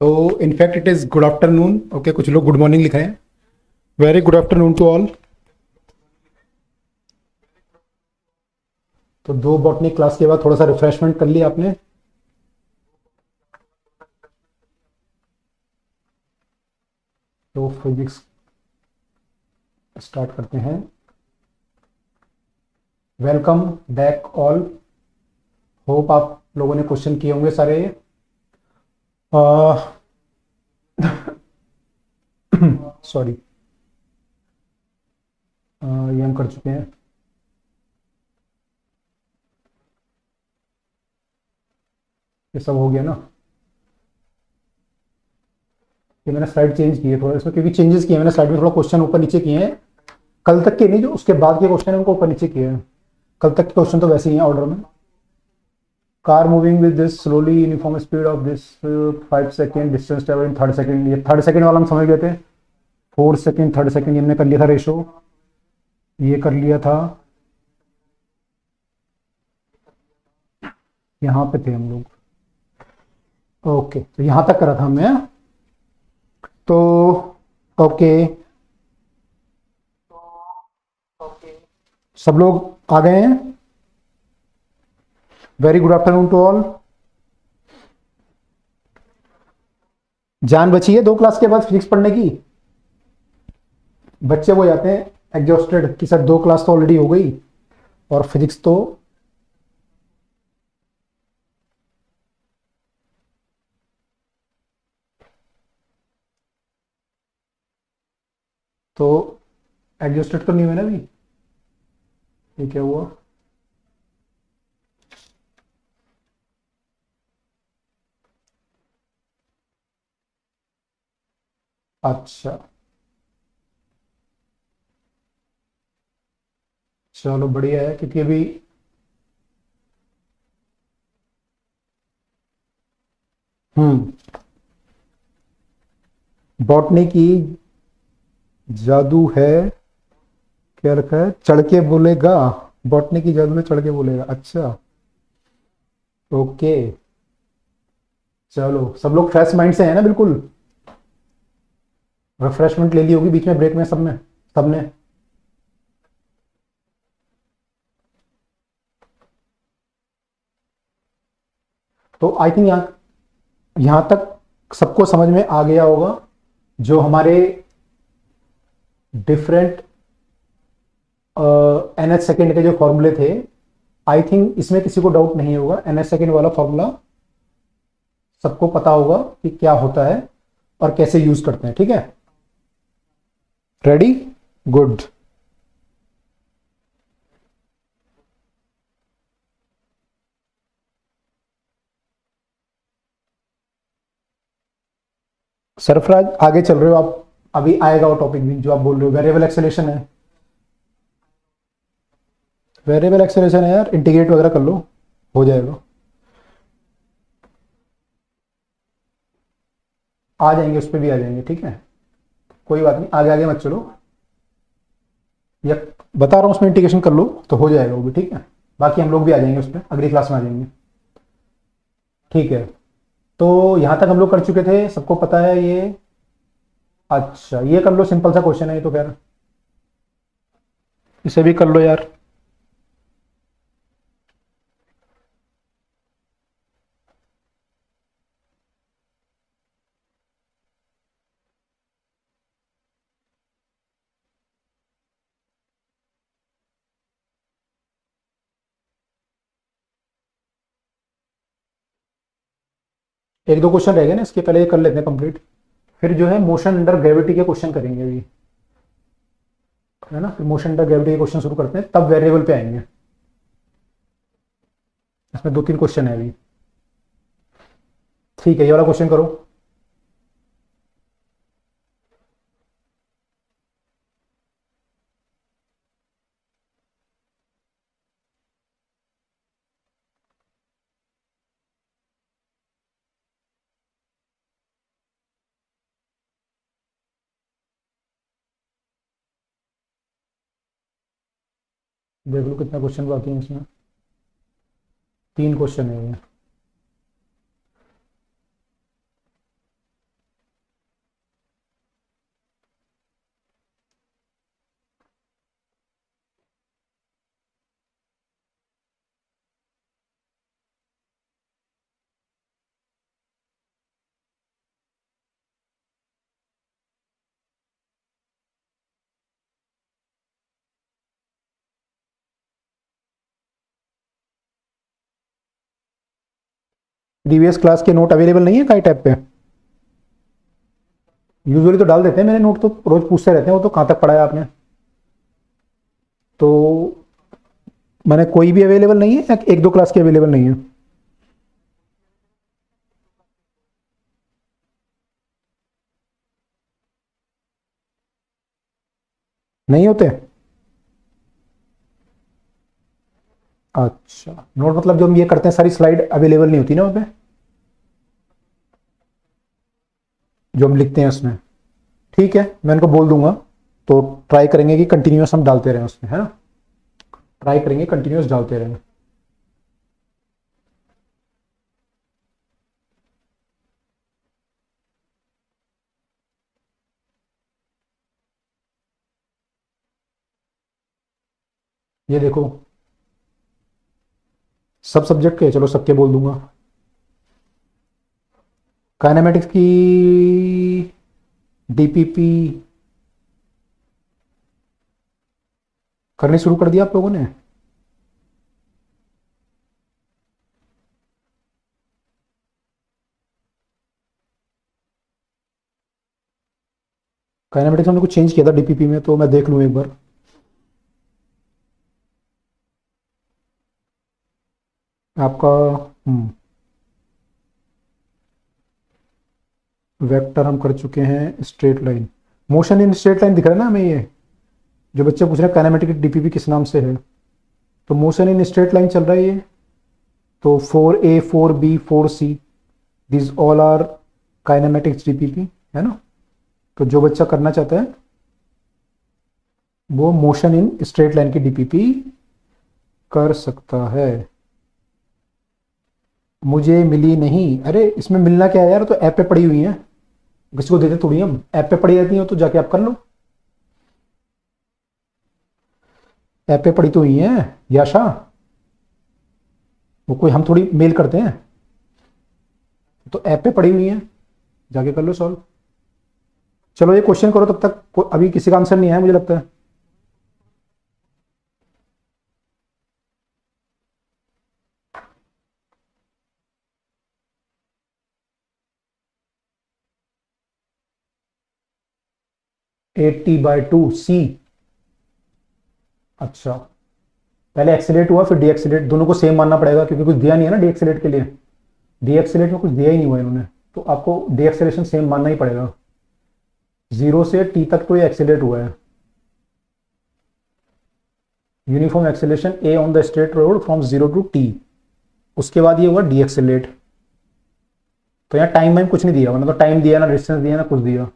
तो in fact it is good afternoon. Okay, कुछ लोग गुड मॉर्निंग लिखा है। Very good afternoon to all. तो दो बॉटनी क्लास के बाद थोड़ा सा रिफ्रेशमेंट कर लिया आपने। तो फिजिक्स स्टार्ट करते हैं। Welcome back all. होप आप लोगों ने क्वेश्चन किए होंगे सारे। सॉरी, ये हम कर चुके हैं। ये सब हो गया ना। ये मैंने स्लाइड चेंज की है थोड़ा इसमें, क्योंकि चेंजेस किए मैंने स्लाइड में, थोड़ा क्वेश्चन ऊपर नीचे किए हैं। कल तक के नहीं, जो उसके बाद के क्वेश्चन है उनको ऊपर नीचे किए हैं। कल तक के क्वेश्चन तो वैसे ही हैं ऑर्डर में। Car moving with this slowly uniform speed of this 5 second distance travel in third second. ये थर्ड सेकेंड वाला हम समझ गए थे। 4 सेकेंड थर्ड सेकेंड हमने कर लिया था रेशो। ये कर लिया था। यहाँ पे थे हम लोग। ओके, तो यहाँ तक करा था हमने। तो ओके, सब लोग आ गए हैं। Very good afternoon to all. जान बची है 2 क्लास के बाद फिजिक्स पढ़ने की। बच्चे वो जाते हैं एग्जॉस्टेड कि सर 2 क्लास तो ऑलरेडी हो गई और फिजिक्स तो एग्जॉस्टेड तो नहीं हुआ ना अभी। ये क्या हुआ? अच्छा, चलो बढ़िया है, क्योंकि अभी हम्म बॉटनी की जादू है। क्या रखा है? चढ़ के बोलेगा। बॉटनी की जादू में चढ़ के बोलेगा। अच्छा, ओके। चलो, सब लोग फ्रेश माइंड से है ना बिल्कुल। रिफ्रेशमेंट ले ली होगी बीच में ब्रेक में सबने। तो आई थिंक यहाँ तक सबको समझ में आ गया होगा जो हमारे डिफरेंट एनएच सेकेंड के जो फॉर्मूले थे। आई थिंक इसमें किसी को डाउट नहीं होगा। एनएच सेकेंड वाला फॉर्मूला सबको पता होगा कि क्या होता है और कैसे यूज करते हैं। ठीक है, रेडी? गुड। सरफराज, आगे चल रहे हो आप। अभी आएगा वो टॉपिक भी जो आप बोल रहे हो, वेरिएबल एक्सेलेरेशन है। वेरिएबल एक्सेलेरेशन है यार, इंटीग्रेट वगैरह कर लो, हो जाएगा। आ जाएंगे, उस पर भी आ जाएंगे। ठीक है, कोई बात नहीं, आगे आगे मत चलो। या बता रहा हूँ उसमें इंटीग्रेशन कर लो तो हो जाएगा वो भी। ठीक है, बाकी हम लोग भी आ जाएंगे उस पर, अगली क्लास में आ जाएंगे। ठीक है, तो यहां तक हम लोग कर चुके थे, सबको पता है ये। अच्छा, ये कर लो, सिंपल सा क्वेश्चन है ये तो खैर। इसे भी कर लो यार। एक दो क्वेश्चन रह गए ना, इसके पहले ये कर लेते हैं कंप्लीट। फिर जो है मोशन अंडर ग्रेविटी के क्वेश्चन करेंगे अभी, है ना। फिर मोशन अंडर ग्रेविटी के क्वेश्चन शुरू करते हैं, तब वेरिएबल पे आएंगे। इसमें 2-3 क्वेश्चन है अभी। ठीक है, ये वाला क्वेश्चन करो। देख लो कितना क्वेश्चन बाकी है इसमें। 3 क्वेश्चन है ये। प्रीवियस क्लास के नोट अवेलेबल नहीं है काई टैब पे? यूजुअली तो डाल देते हैं, मेरे नोट तो रोज पूछते रहते हैं वो तो कहाँ तक पढ़ाया आपने। तो मैंने कोई भी अवेलेबल नहीं है या एक दो क्लास के अवेलेबल नहीं है? नहीं होते? अच्छा, नोट मतलब जो हम ये करते हैं सारी स्लाइड अवेलेबल नहीं होती ना वहाँ पे, जो हम लिखते हैं उसमें। ठीक है, मैं इनको बोल दूंगा। तो ट्राई करेंगे कि कंटिन्यूस हम डालते रहें उसमें, है ना। ट्राई करेंगे कंटिन्यूस डालते रहें। ये देखो, सब सब्जेक्ट के, चलो सबके बोल दूंगा। काइनेमेटिक्स की डीपीपी करनी शुरू कर दिया आप लोगों ने? काइनेमेटिक्स हमने कुछ चेंज किया था डीपीपी में, तो मैं देख लूँ एक बार। आपका वेक्टर हम कर चुके हैं, straight line, motion in straight line दिख रहा है ना हमें। ये जो बच्चे पूछ रहे हैं काइनेमेटिक डीपीपी किस नाम से है, तो मोशन इन स्ट्रेट लाइन चल रहा है ये। तो 4A 4B 4C this all are kinematics DPP, है ना। तो जो बच्चा करना चाहता है वो मोशन इन स्ट्रेट लाइन की डीपीपी कर सकता है। मुझे मिली नहीं, अरे इसमें मिलना क्या है यार, तो ऐप पे पड़ी हुई है, किसी को देते थोड़ी हम, ऐप पे पड़ी रहती हो तो जाके आप कर लो। ऐप पे पड़ी तो हुई है याशा, वो कोई हम थोड़ी मेल करते हैं, तो ऐप पे पड़ी हुई है, जाके कर लो सॉल्व। चलो ये क्वेश्चन करो तब तक, अभी किसी का आंसर नहीं आया मुझे लगता है। (80/2) C। अच्छा, पहले एक्सीलेट हुआ फिर डी एक्सीलेट, दोनों को सेम मानना पड़ेगा क्योंकि कुछ दिया नहीं है ना डी एक्सीलेट के लिए। डी एक्सीलेट में कुछ दिया ही नहीं हुआ इन्होंने, तो आपको डी एक्सीलेशन सेम मानना ही पड़ेगा। 0 से T तक तो ये एक्सीलेट हुआ है। Uniform acceleration A on the straight road from 0 to T, उसके बाद ये हुआ डी एक्सीलेट। तो यहाँ टाइम वाइम कुछ नहीं दिया, वरना तो टाइम दिया ना डिस्टेंस दिया ना कुछ दिया।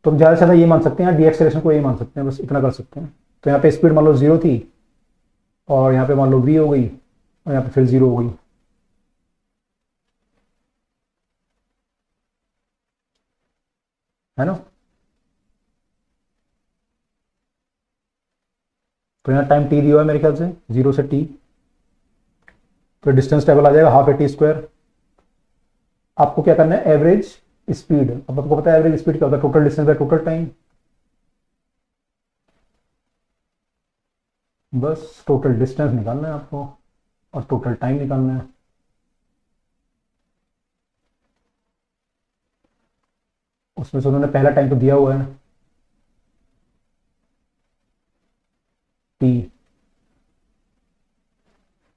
तो हम ज़्यादा से ज़्यादा ये मान सकते हैं, डी एक्सेलेरेशन को ये मान सकते हैं, बस इतना कर सकते हैं। तो यहाँ पे स्पीड मान लो 0 थी, और यहाँ पे मान लो v हो गई, और यहाँ पे फिर 0 हो गई। है ना। तो यहाँ टाइम t दिया हुआ है मेरे ख्याल से 0 से t, तो डिस्टेंस टेबल आ जाएगा ½ a²। आपको क्या करना है, एवरेज स्पीड। अब आपको पता है एवरेज स्पीड क्या होता है, total distance by total time. बस टोटल डिस्टेंस निकालना है आपको और टोटल टाइम निकालना है। उसमें से उन्होंने पहला टाइम तो दिया हुआ है t,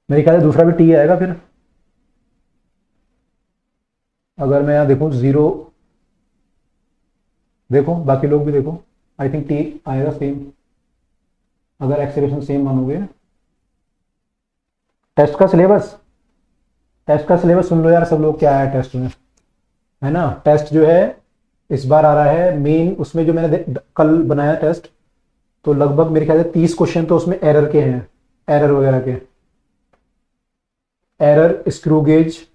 मेरे ख्याल से दूसरा भी t आएगा फिर। अगर मैं यहाँ देखूँ 0, देखो बाकी लोग भी देखो, आई थिंक t आएगा सेम, अगर एक्सेलरेशन सेम मानोगे। टेस्ट का सिलेबस, टेस्ट का सिलेबस सुन लो यार सब लोग, क्या आया टेस्ट में, है ना। टेस्ट जो है इस बार आ रहा है मेन, उसमें जो मैंने कल बनाया टेस्ट, तो लगभग मेरे ख्याल से 30 क्वेश्चन तो उसमें एरर के हैं, एरर वगैरह के, error, screw gauge,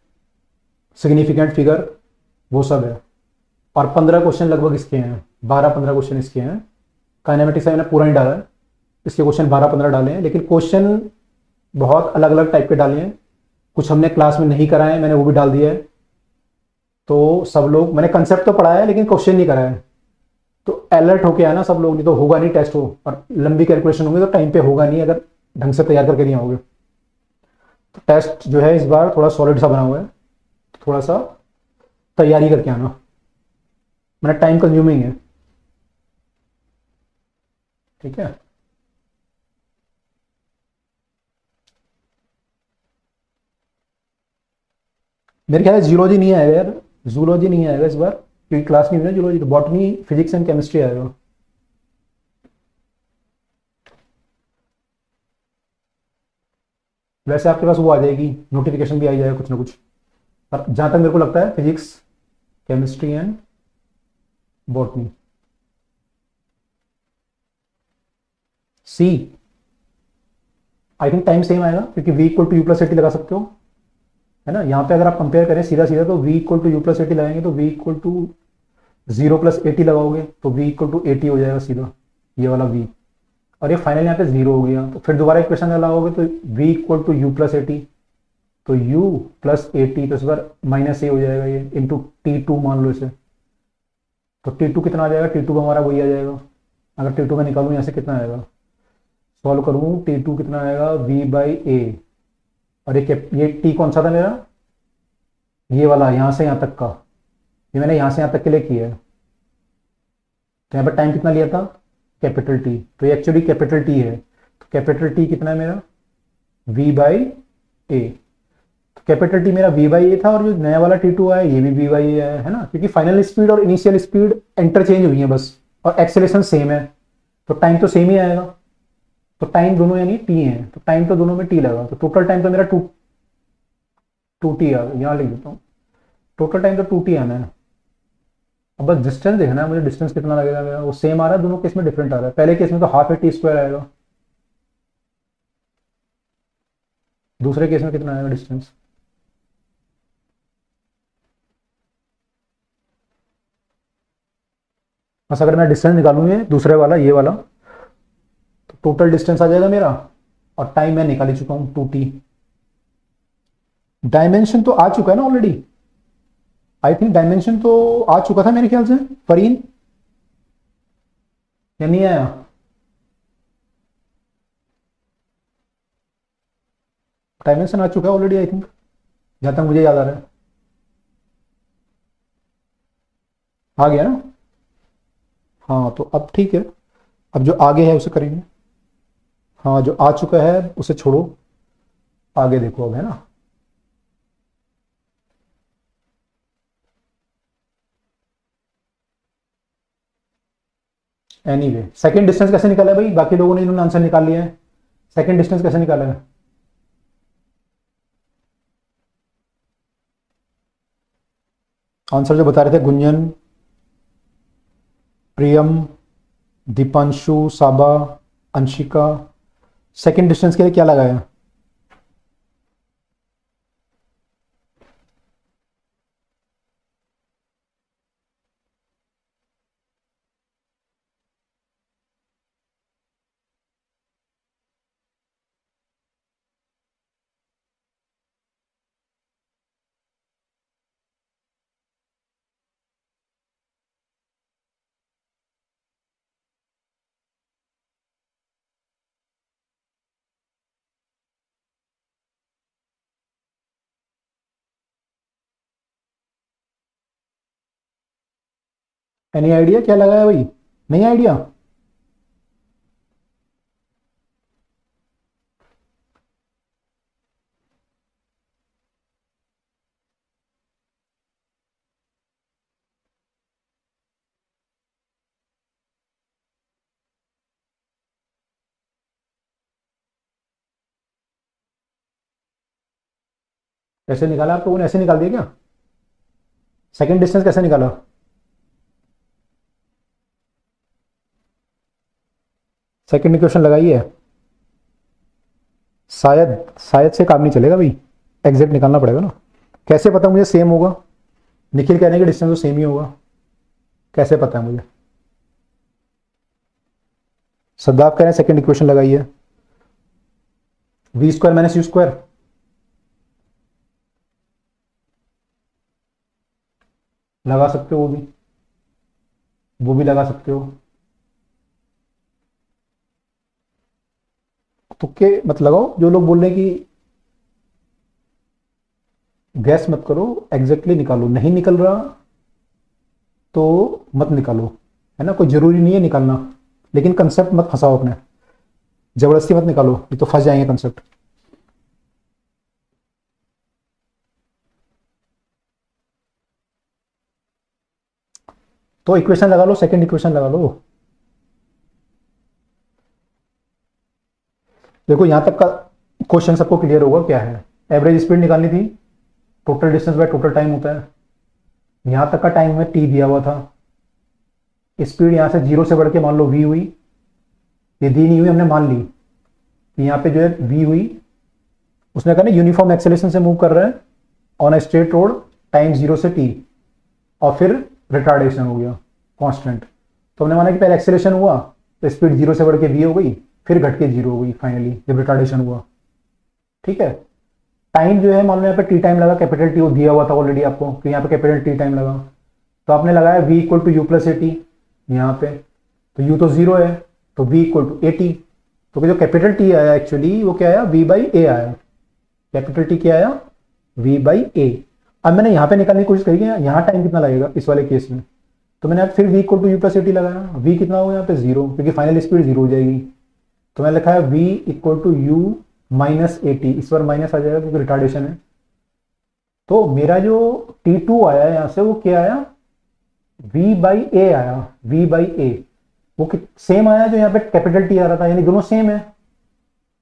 significant figure, वो सब है। और 15 क्वेश्चन लगभग इसके हैं, 12-15 क्वेश्चन इसके हैं। काइनेमेटिक्स मैंने पूरा नहीं डाला है, इसके क्वेश्चन 12-15 डाले हैं, लेकिन क्वेश्चन बहुत अलग अलग टाइप के डाले हैं। कुछ हमने क्लास में नहीं कराए हैं, मैंने वो भी डाल दिया है। तो सब लोग, मैंने कंसेप्ट तो पढ़ाया है लेकिन क्वेश्चन नहीं कराया है, तो अलर्ट होके आना सब लोग, नहीं तो होगा नहीं टेस्ट हो, और लंबी कैलकुलेशन होगी तो टाइम पे होगा नहीं अगर ढंग से तैयार करके नहीं आओगे। तो टेस्ट जो है इस बार थोड़ा सॉलिड सा बना हुआ है, थोड़ा सा तैयारी करके आना, मैंने टाइम कंज्यूमिंग है। ठीक है, मेरे ख्याल से जियोलॉजी नहीं आएगा यार, जूलॉजी नहीं आएगा इस बार क्योंकि क्लास नहीं हुई ना जियोलॉजी, तो बॉटनी फिजिक्स एंड केमिस्ट्री आएगा। वैसे आपके पास वो आ जाएगी, नोटिफिकेशन भी आ जाएगा कुछ ना कुछ, पर जहां तक मेरे को लगता है physics, chemistry and botany. See, I think time same आएगा क्योंकि v equal to you plus a t लगा सकते हो, है ना। यहाँ पे अगर आप कंपेयर करें सीधा सीधा तो v equal to you plus a t लगाएंगे तो v इक्वल टू 0 + 80 लगाओगे तो v इक्वल टू 80 हो जाएगा सीधा, ये वाला v। और ये फाइनल यहाँ पे 0 हो गया, तो फिर दोबारा इक्वेशन लगाओगे तो v equal to you plus a t, तो u प्लस एटी, तो इस बार माइनस ए हो जाएगा ये, इंटू T2 मान लो इसे, तो T2 कितना आ जाएगा, T2 हमारा वही आ जाएगा। अगर T2 में निकालूँ यहाँ से कितना आएगा, सॉल्व करूँ T2 कितना आएगा v/a, और ये t कौन सा था मेरा, ये वाला यहाँ से यहाँ तक का, ये मैंने यहाँ से यहाँ तक के लिए किया है। तो यहाँ पर टाइम कितना लिया था, कैपिटल टी, तो ये एक्चुअली कैपिटल टी है, तो कैपिटल टी कितना है मेरा v/a, तो कैपिटल टी मेरा v/a था, और जो नया वाला T2 आया ये भी v/a है ना, क्योंकि फाइनल स्पीड और इनिशियल स्पीड इंटरचेंज हुई है बस, और एक्सेलेरेशन सेम है, तो टाइम तो सेम ही आएगा। तो टाइम दोनों यानी t है, तो टाइम तो दोनों में t लगा, तो टोटल टाइम तो मेरा टू टी आ, यहाँ लिख देता हूँ, टोटल टाइम तो 2t आना है। अब बस डिस्टेंस देखना है मुझे, डिस्टेंस कितना लगेगा मेरा, वो सेम आ रहा है दोनों केस में, डिफरेंट आ रहा है। पहले केस में तो हाफ ए टी स्क्वायर आएगा, दूसरे केस में कितना आएगा डिस्टेंस, बस अगर मैं डिस्टेंस निकालूँ ये दूसरे वाला ये वाला, तो टोटल डिस्टेंस आ जाएगा मेरा, और टाइम मैं निकाल ही चुका हूँ 2t। डायमेंशन तो आ चुका है ना ऑलरेडी, आई थिंक डायमेंशन तो आ चुका था मेरे ख्याल से फरीन, या नहीं आया। डायमेंशन आ चुका है ऑलरेडी आई थिंक, जहां तक मुझे याद आ रहा है, आ गया ना। हाँ तो अब ठीक है, अब जो आगे है उसे करेंगे। हाँ जो आ चुका है उसे छोड़ो, आगे देखो अब, है ना। एनीवे सेकंड डिस्टेंस कैसे निकाला है भाई, बाकी लोगों ने इन्होंने आंसर निकाल लिया है, सेकंड डिस्टेंस कैसे निकाला है। आंसर जो बता रहे थे गुंजन, प्रियम, दीपांशु, साबा, अंशिका, सेकंड डिस्टेंस के लिए क्या लगाया। एनी आइडिया क्या लगाया भाई, नहीं आइडिया। कैसे निकाला आप लोगों ने, ऐसे निकाल दिया क्या, सेकंड डिस्टेंस कैसे निकाला। सेकंड इक्वेशन लगाई है, शायद शायद से काम नहीं चलेगा भाई, एग्जैक्ट निकालना पड़ेगा ना। कैसे पता मुझे सेम होगा, निखिल कहने के डिस्टेंस तो सेम ही होगा, कैसे पता है मुझे। सद्दाब कह रहे हैं सेकंड इक्वेशन लगाई है, v² - u², लगा सकते हो, वो भी लगा सकते हो, तुक्के मत लगाओ। जो लोग बोल रहे हैं कि गैस मत करो, एग्जैक्टली निकालो। नहीं निकल रहा तो मत निकालो, है ना, कोई जरूरी नहीं है निकालना, लेकिन कंसेप्ट मत फंसाओ अपने, जबरदस्ती मत निकालो, ये तो फंस जाएंगे कंसेप्ट। तो इक्वेशन लगा लो, सेकंड इक्वेशन लगा लो। देखो यहां तक का क्वेश्चन सबको क्लियर होगा क्या है। एवरेज स्पीड निकालनी थी, total distance by total time होता है। यहां तक का टाइम में टी दिया हुआ था, स्पीड यहां से 0 से बढ़ के मान लो v हुई, ये दी नहीं हुई, हमने मान ली। यहाँ पे जो है v हुई, उसने कहा ना यूनिफॉर्म एक्सेलेरेशन से मूव कर रहा है on a straight road, time 0 से t, और फिर रिटार्डेशन हो गया कांस्टेंट। तो हमने माना कि पहले एक्सेलेरेशन हुआ तो स्पीड 0 से बढ़ के v हो गई, फिर घट के 0 हो गई फाइनली जब रिटार्डेशन हुआ। ठीक है, टाइम जो है मान लो यहाँ पे टी टाइम लगा, कैपिटल टी दिया हुआ था ऑलरेडी आपको कि यहाँ पे कैपिटल टी टाइम लगा, तो आपने लगाया v equal to you plus A t यहाँ पे, तो u तो 0 है, तो v equal to a t. तो जो कैपिटल टी आया एक्चुअली वो क्या आया, v बाई ए आया। कैपिटल टी क्या आया, v बाई ए। अब मैंने यहाँ पे निकालने की कोशिश करी कि यहाँ टाइम कितना लगेगा इस वाले केस में, तो मैंने फिर v equal to you plus A t लगाया। v कितना होगा यहाँ पे 0, क्योंकि फाइनल स्पीड 0 हो जाएगी, तो मैंने लिखा है v equal to u minus a t, इस बार माइनस आ जाएगा क्योंकि रिटार्डेशन है। तो मेरा जो T2 आया यहाँ से वो क्या आया, v बाई ए आया, v बाई ए वो सेम आया जो यहाँ पे कैपिटल टी आ रहा था, यानी दोनों सेम है।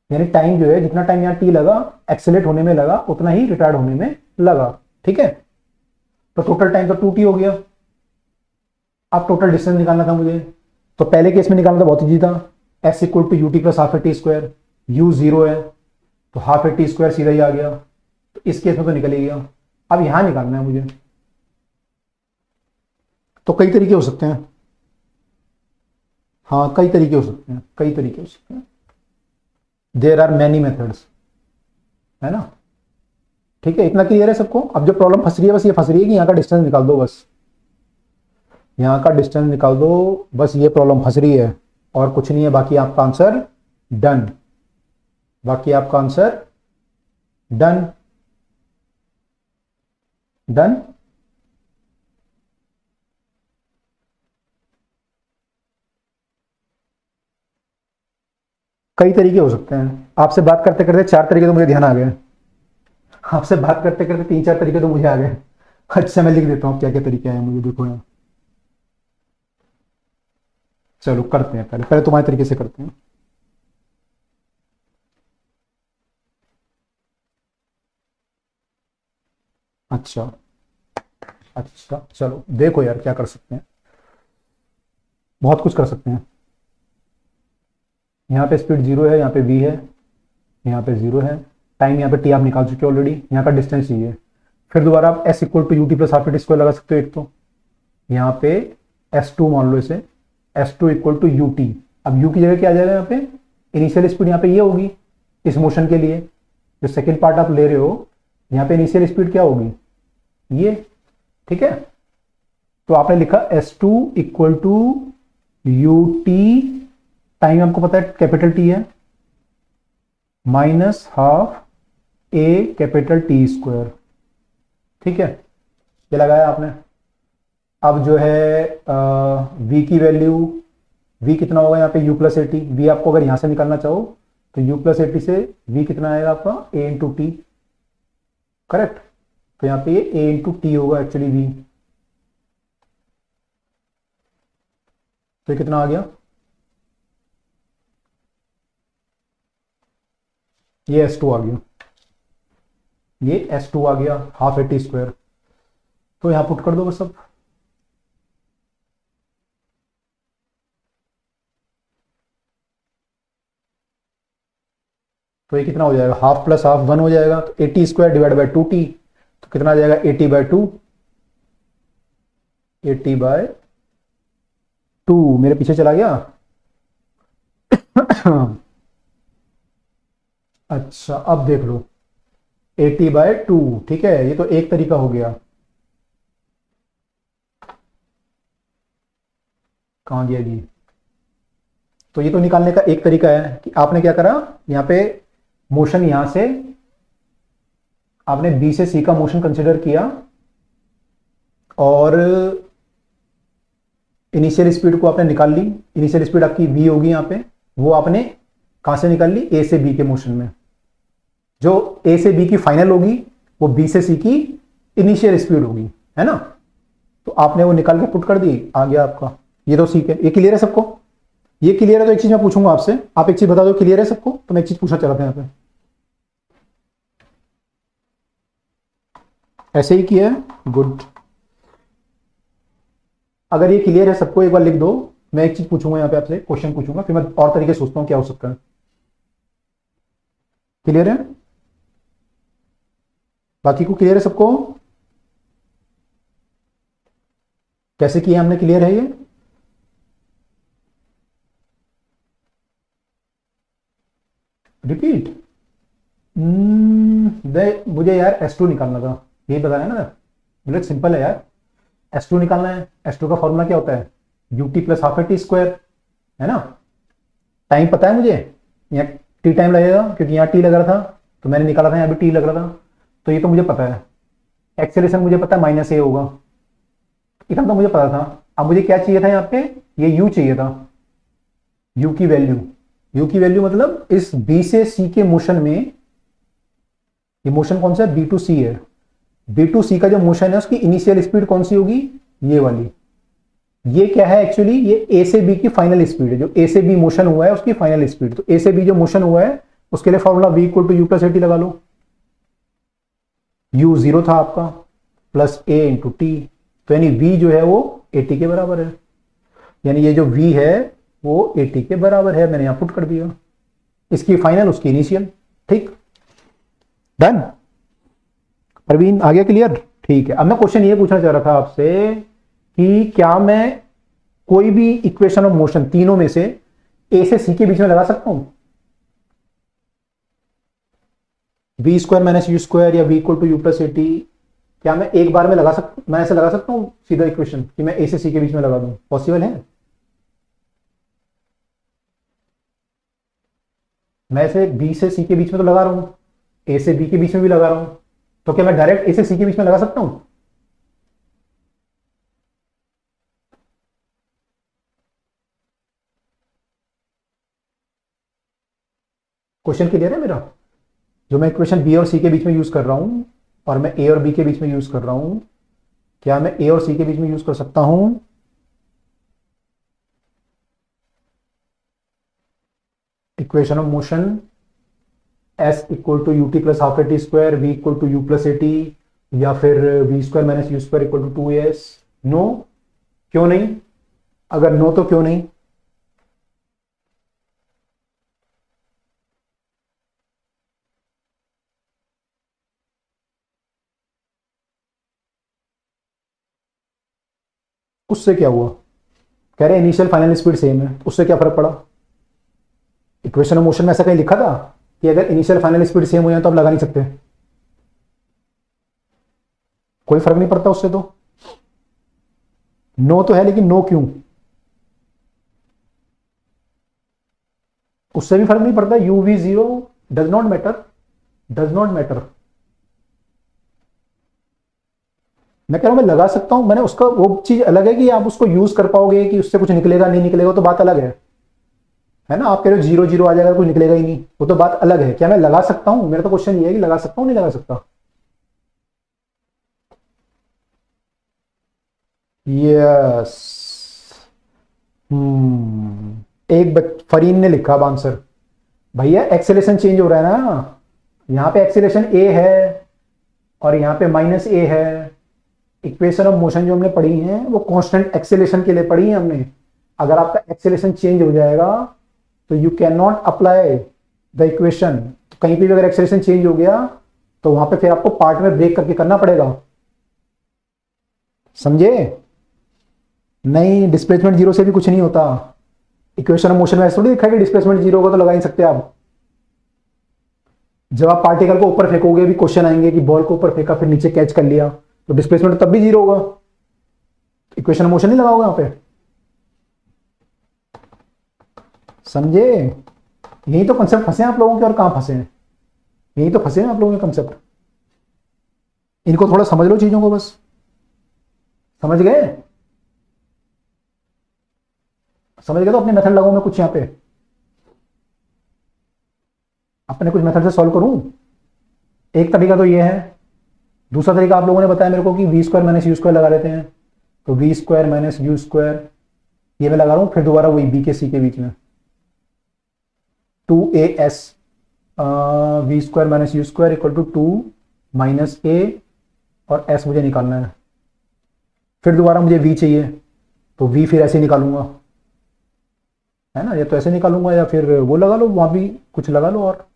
यानी टाइम जो है, जितना टाइम यहाँ टी लगा एक्सेलेरेट होने में लगा, उतना ही रिटार्ड होने में लगा। ठीक है, तो टोटल टाइम तो 2t हो गया। अब टोटल डिस्टेंस निकालना था मुझे, तो पहले केस में निकालना था बहुत ईजी था, s equal to u t plus half a t square, u 0 है तो हाफ ए टी स्क्वायर सीधा ही आ गया, तो इस केस में तो निकल ही गया। अब यहां निकालना है मुझे, तो कई तरीके हो सकते हैं। हाँ कई तरीके हो सकते हैं, कई तरीके हो सकते हैं, देयर आर मैनी मेथड्स, है ना। ठीक है, इतना क्लियर है सबको। अब जो प्रॉब्लम फंस रही है बस ये फंस रही है कि यहाँ का डिस्टेंस निकाल दो, बस यहाँ का डिस्टेंस निकाल दो, बस ये प्रॉब्लम फंस रही है और कुछ नहीं है। बाकी आपका आंसर डन, बाकी आपका आंसर डन। डन, कई तरीके हो सकते हैं। आपसे बात करते करते 4 तरीके तो मुझे ध्यान आ गए, आपसे बात करते करते 3-4 तरीके तो मुझे आ गए। अच्छा मैं लिख देता हूँ क्या क्या तरीके आए मुझे, देखो यहाँ। चलो करते हैं, पहले पहले तुम्हारे तरीके से करते हैं। अच्छा अच्छा, चलो देखो यार क्या कर सकते हैं, बहुत कुछ कर सकते हैं। यहाँ पे स्पीड 0 है, यहाँ पे v है, यहाँ पे 0 है, टाइम यहाँ पे t आप निकाल चुके हो ऑलरेडी, यहाँ का डिस्टेंस चाहिए। फिर दोबारा आप s equal to u t plus half a t square लगा सकते हो एक, तो यहाँ पे s2 मान लो इसे, s2 equal to u t. अब u की जगह क्या आ जाएगा यहाँ पे, इनिशियल स्पीड यहाँ पे ये होगी इस मोशन के लिए, जो सेकेंड पार्ट आप ले रहे हो, यहाँ पे इनिशियल स्पीड क्या होगी ये। ठीक है, तो आपने लिखा s2 equal to u t, time आपको पता है कैपिटल टी है, minus half a capital t square. ठीक है, ये लगाया आपने। अब जो है v की वैल्यू, v कितना होगा यहाँ पे u प्लस ए टी, वी आपको अगर यहां से निकालना चाहो तो u प्लस ए टी से v कितना आएगा आपका a इंटू टी, करेक्ट। तो यहाँ पे ये a इंटू टी होगा एक्चुअली v, तो ये कितना आ गया, ये S2 आ गया, ये S2 आ गया हाफ ए टी स्क्वायर। तो यहां पुट कर दो बस सब। तो ये कितना हो जाएगा, हाफ प्लस हाफ 1 हो जाएगा, तो ए t square divide by 2t, तो कितना आ जाएगा 80/2, 80/2 मेरे पीछे चला गया। अच्छा अब देख लो 80/2, ठीक है, ये तो एक तरीका हो गया। कहां गया जी, तो ये तो निकालने का एक तरीका है कि आपने क्या करा, यहां पे मोशन यहां से आपने बी से सी का मोशन कंसिडर किया और इनिशियल स्पीड को आपने निकाल ली। इनिशियल स्पीड आपकी v होगी यहाँ पे, वो आपने कहां से निकाल ली, ए से बी के मोशन में। जो ए से बी की फाइनल होगी वो बी से सी की इनिशियल स्पीड होगी, है ना। तो आपने वो निकाल के पुट कर दी, आ गया आपका। ये तो सीख है, ये क्लियर है सबको? ये क्लियर है तो एक चीज मैं पूछूंगा आपसे, आप एक चीज बता दो, क्लियर है सबको? तो मैं एक चीज पूछना चाह रहा था यहाँ पे, ऐसे ही किया है, गुड। अगर ये क्लियर है सबको एक बार लिख दो। मैं एक चीज पूछूंगा यहाँ पे आपसे, क्वेश्चन पूछूंगा, फिर मैं और तरीके से सोचता हूँ क्या हो सकता है। क्लियर है? बाकी को क्लियर है सबको? कैसे किया हमने, क्लियर है ये? रिपीट। मुझे यार S2 निकालना था, यही बताया ना, बोले सिंपल है यार। S2 निकालना है। S2 का फॉर्मूला क्या होता है, ut plus half t square, है ना। टाइम पता है मुझे, यहाँ टी टाइम लगेगा क्योंकि यहाँ टी लग रहा था, तो मैंने निकाला था, यहाँ भी टी लग रहा था, तो ये तो मुझे पता है। एक्सेलेरेशन मुझे पता है माइनस ए होगा, इतना तो मुझे पता था। अब मुझे क्या चाहिए था यहाँ पे, ये u चाहिए था, u की वैल्यू। u की वैल्यू मतलब इस b से c के मोशन में, ये मोशन कौन सा है, b टू c है। b टू c का जो मोशन है उसकी इनिशियल स्पीड कौन सी होगी, ये वाली। ये क्या है एक्चुअली, ये a से b की फाइनल स्पीड है, जो a से b मोशन हुआ है उसकी फाइनल स्पीड। तो a से b जो मोशन हुआ है उसके लिए formula v equal to you plus a t लगा लो। u 0 था आपका, प्लस a इंटू टी, तो यानी v जो है वो 80 के बराबर है। यानी ये जो v है वो 80 के बराबर है, मैंने यहां पुट कर दिया। इसकी फाइनल उसकी इनिशियल, ठीक, डन। प्रवीण आ गया क्लियर? ठीक है। अब मैं क्वेश्चन ये पूछना चाह रहा था आपसे कि क्या मैं कोई भी इक्वेशन ऑफ मोशन तीनों में से ए से सी के बीच में लगा सकता हूं, V square minus you square या V equal to you plus A T, क्या मैं एक बार में लगा सकता हूं, मैं ऐसे लगा सकता हूं सीधा इक्वेशन कि मैं ए से सी के बीच में लगा दूं, पॉसिबल है? मैं ऐसे बी से सी के बीच में तो लगा रहा हूं, ए से बी के बीच में भी लगा रहा हूं, तो क्या मैं डायरेक्ट ए से सी के बीच में लगा सकता हूं? क्वेश्चन क्लियर है मेरा? जो मैं इक्वेशन बी और सी के बीच में यूज कर रहा हूं और मैं ए और बी के बीच में यूज कर रहा हूं, क्या मैं ए और सी के बीच में यूज कर सकता हूं? Equation of motion s equal to u t plus half a t square, v equal to you plus A t, या फिर v square minus you square equal to two s. No, क्यों नहीं? अगर no तो क्यों नहीं? उससे क्या हुआ? कह रहे इनिशियल फाइनल स्पीड सेम है, उससे क्या फर्क पड़ा? इक्वेशन ऑफ मोशन में ऐसा कहीं लिखा था कि अगर इनिशियल फाइनल स्पीड सेम हो जाए तो आप लगा नहीं सकते? कोई फर्क नहीं पड़ता उससे तो। नो तो है, लेकिन नो क्यों? उससे भी फर्क नहीं पड़ता, you we zero does not matter, does not matter. मैं कह रहा हूं मैं लगा सकता हूं, मैंने उसका वो चीज अलग है कि आप उसको यूज कर पाओगे कि उससे कुछ निकलेगा नहीं निकलेगा, तो बात अलग है ना। आप कह रहे हो जीरो जीरो आ जाएगा, कुछ निकलेगा ही नहीं, वो तो बात अलग है। क्या मैं लगा सकता हूं? मेरा तो क्वेश्चन ये है कि लगा सकता हूं नहीं लगा सकता। यस। फरीन ने लिखा अब आंसर, भैया एक्सेलेरेशन चेंज हो रहा है ना, यहां पे एक्सेलेरेशन ए है और यहां पे माइनस ए है। इक्वेशन ऑफ मोशन जो हमने पढ़ी है वो कांस्टेंट एक्सेलेरेशन के लिए पढ़ी है हमने। अगर आपका एक्सेलेरेशन चेंज हो जाएगा तो you can not apply the equation. कहीं पे भी अगर एक्सेलेरेशन चेंज हो गया तो वहां पे फिर आपको पार्ट में ब्रेक करके करना पड़ेगा, समझे? नहीं, डिस्प्लेसमेंट जीरो से भी कुछ नहीं होता। इक्वेशन ऑफ मोशन में ऐसा थोड़ी लिखा है कि डिस्प्लेसमेंट जीरो होगा तो लगा नहीं सकते आप। जब आप पार्टिकल को ऊपर फेंकोगे, भी क्वेश्चन आएंगे कि बॉल को ऊपर फेंका फिर नीचे कैच कर लिया, तो डिस्प्लेसमेंट तब भी जीरो होगा, इक्वेशन ऑफ मोशन नहीं लगाओगे यहां पे, समझे? यही तो कंसेप्ट फंसे हैं आप लोगों के, और कहां फंसे हैं? यही तो फंसे हैं आप लोगों के कंसेप्ट। इनको थोड़ा समझ लो चीजों को, बस समझ गए? समझ गए तो अपने मेथड लगाओ मैं कुछ यहाँ पे, अपने कुछ मेथड से सॉल्व करूं। एक तरीका तो ये है, दूसरा तरीका आप लोगों ने बताया मेरे को कि v square minus you square लगा लेते हैं, तो v square minus you square ये मैं लगा रहा हूं, फिर दोबारा वही बी के सी के बीच में 2as V square minus you square equal to 2 minus A और s मुझे निकालना है। फिर दोबारा मुझे v चाहिए, तो v फिर ऐसे निकालूंगा, है ना, या तो ऐसे निकालूंगा या फिर वो लगा लो, वहां भी कुछ लगा लो, और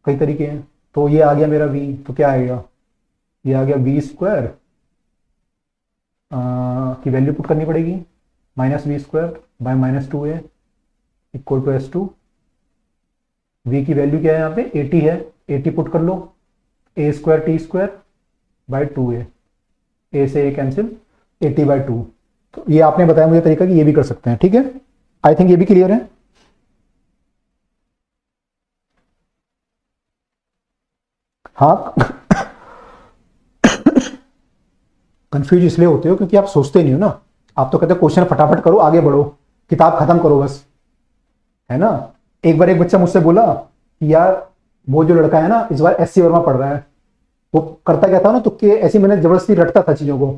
कई तरीके हैं। तो ये आ गया मेरा v, तो क्या आएगा, ये आ गया वी स्क्वायर की वैल्यू पुट करनी पड़ेगी, minus v square by minus 2a equal to s2। v की वैल्यू क्या है यहाँ पे 80 है, 80 पुट कर लो, a square t square by 2a, a से a कैंसिल, 80 बाई 2। तो ये आपने बताया मुझे तरीका कि ये भी कर सकते हैं, ठीक है। आई थिंक ये भी क्लियर है। हाँ कंफ्यूज इसलिए होते हो क्योंकि आप सोचते नहीं हो ना, आप तो कहते हो क्वेश्चन फटाफट करो, आगे बढ़ो, किताब खत्म करो बस, है ना। एक बार एक बच्चा मुझसे बोला कि यार वो जो लड़का है ना इस बार एससी वर्मा पढ़ रहा है, वो करता क्या था ना, तो ऐसी मैंने जबरदस्ती रटता था चीजों को,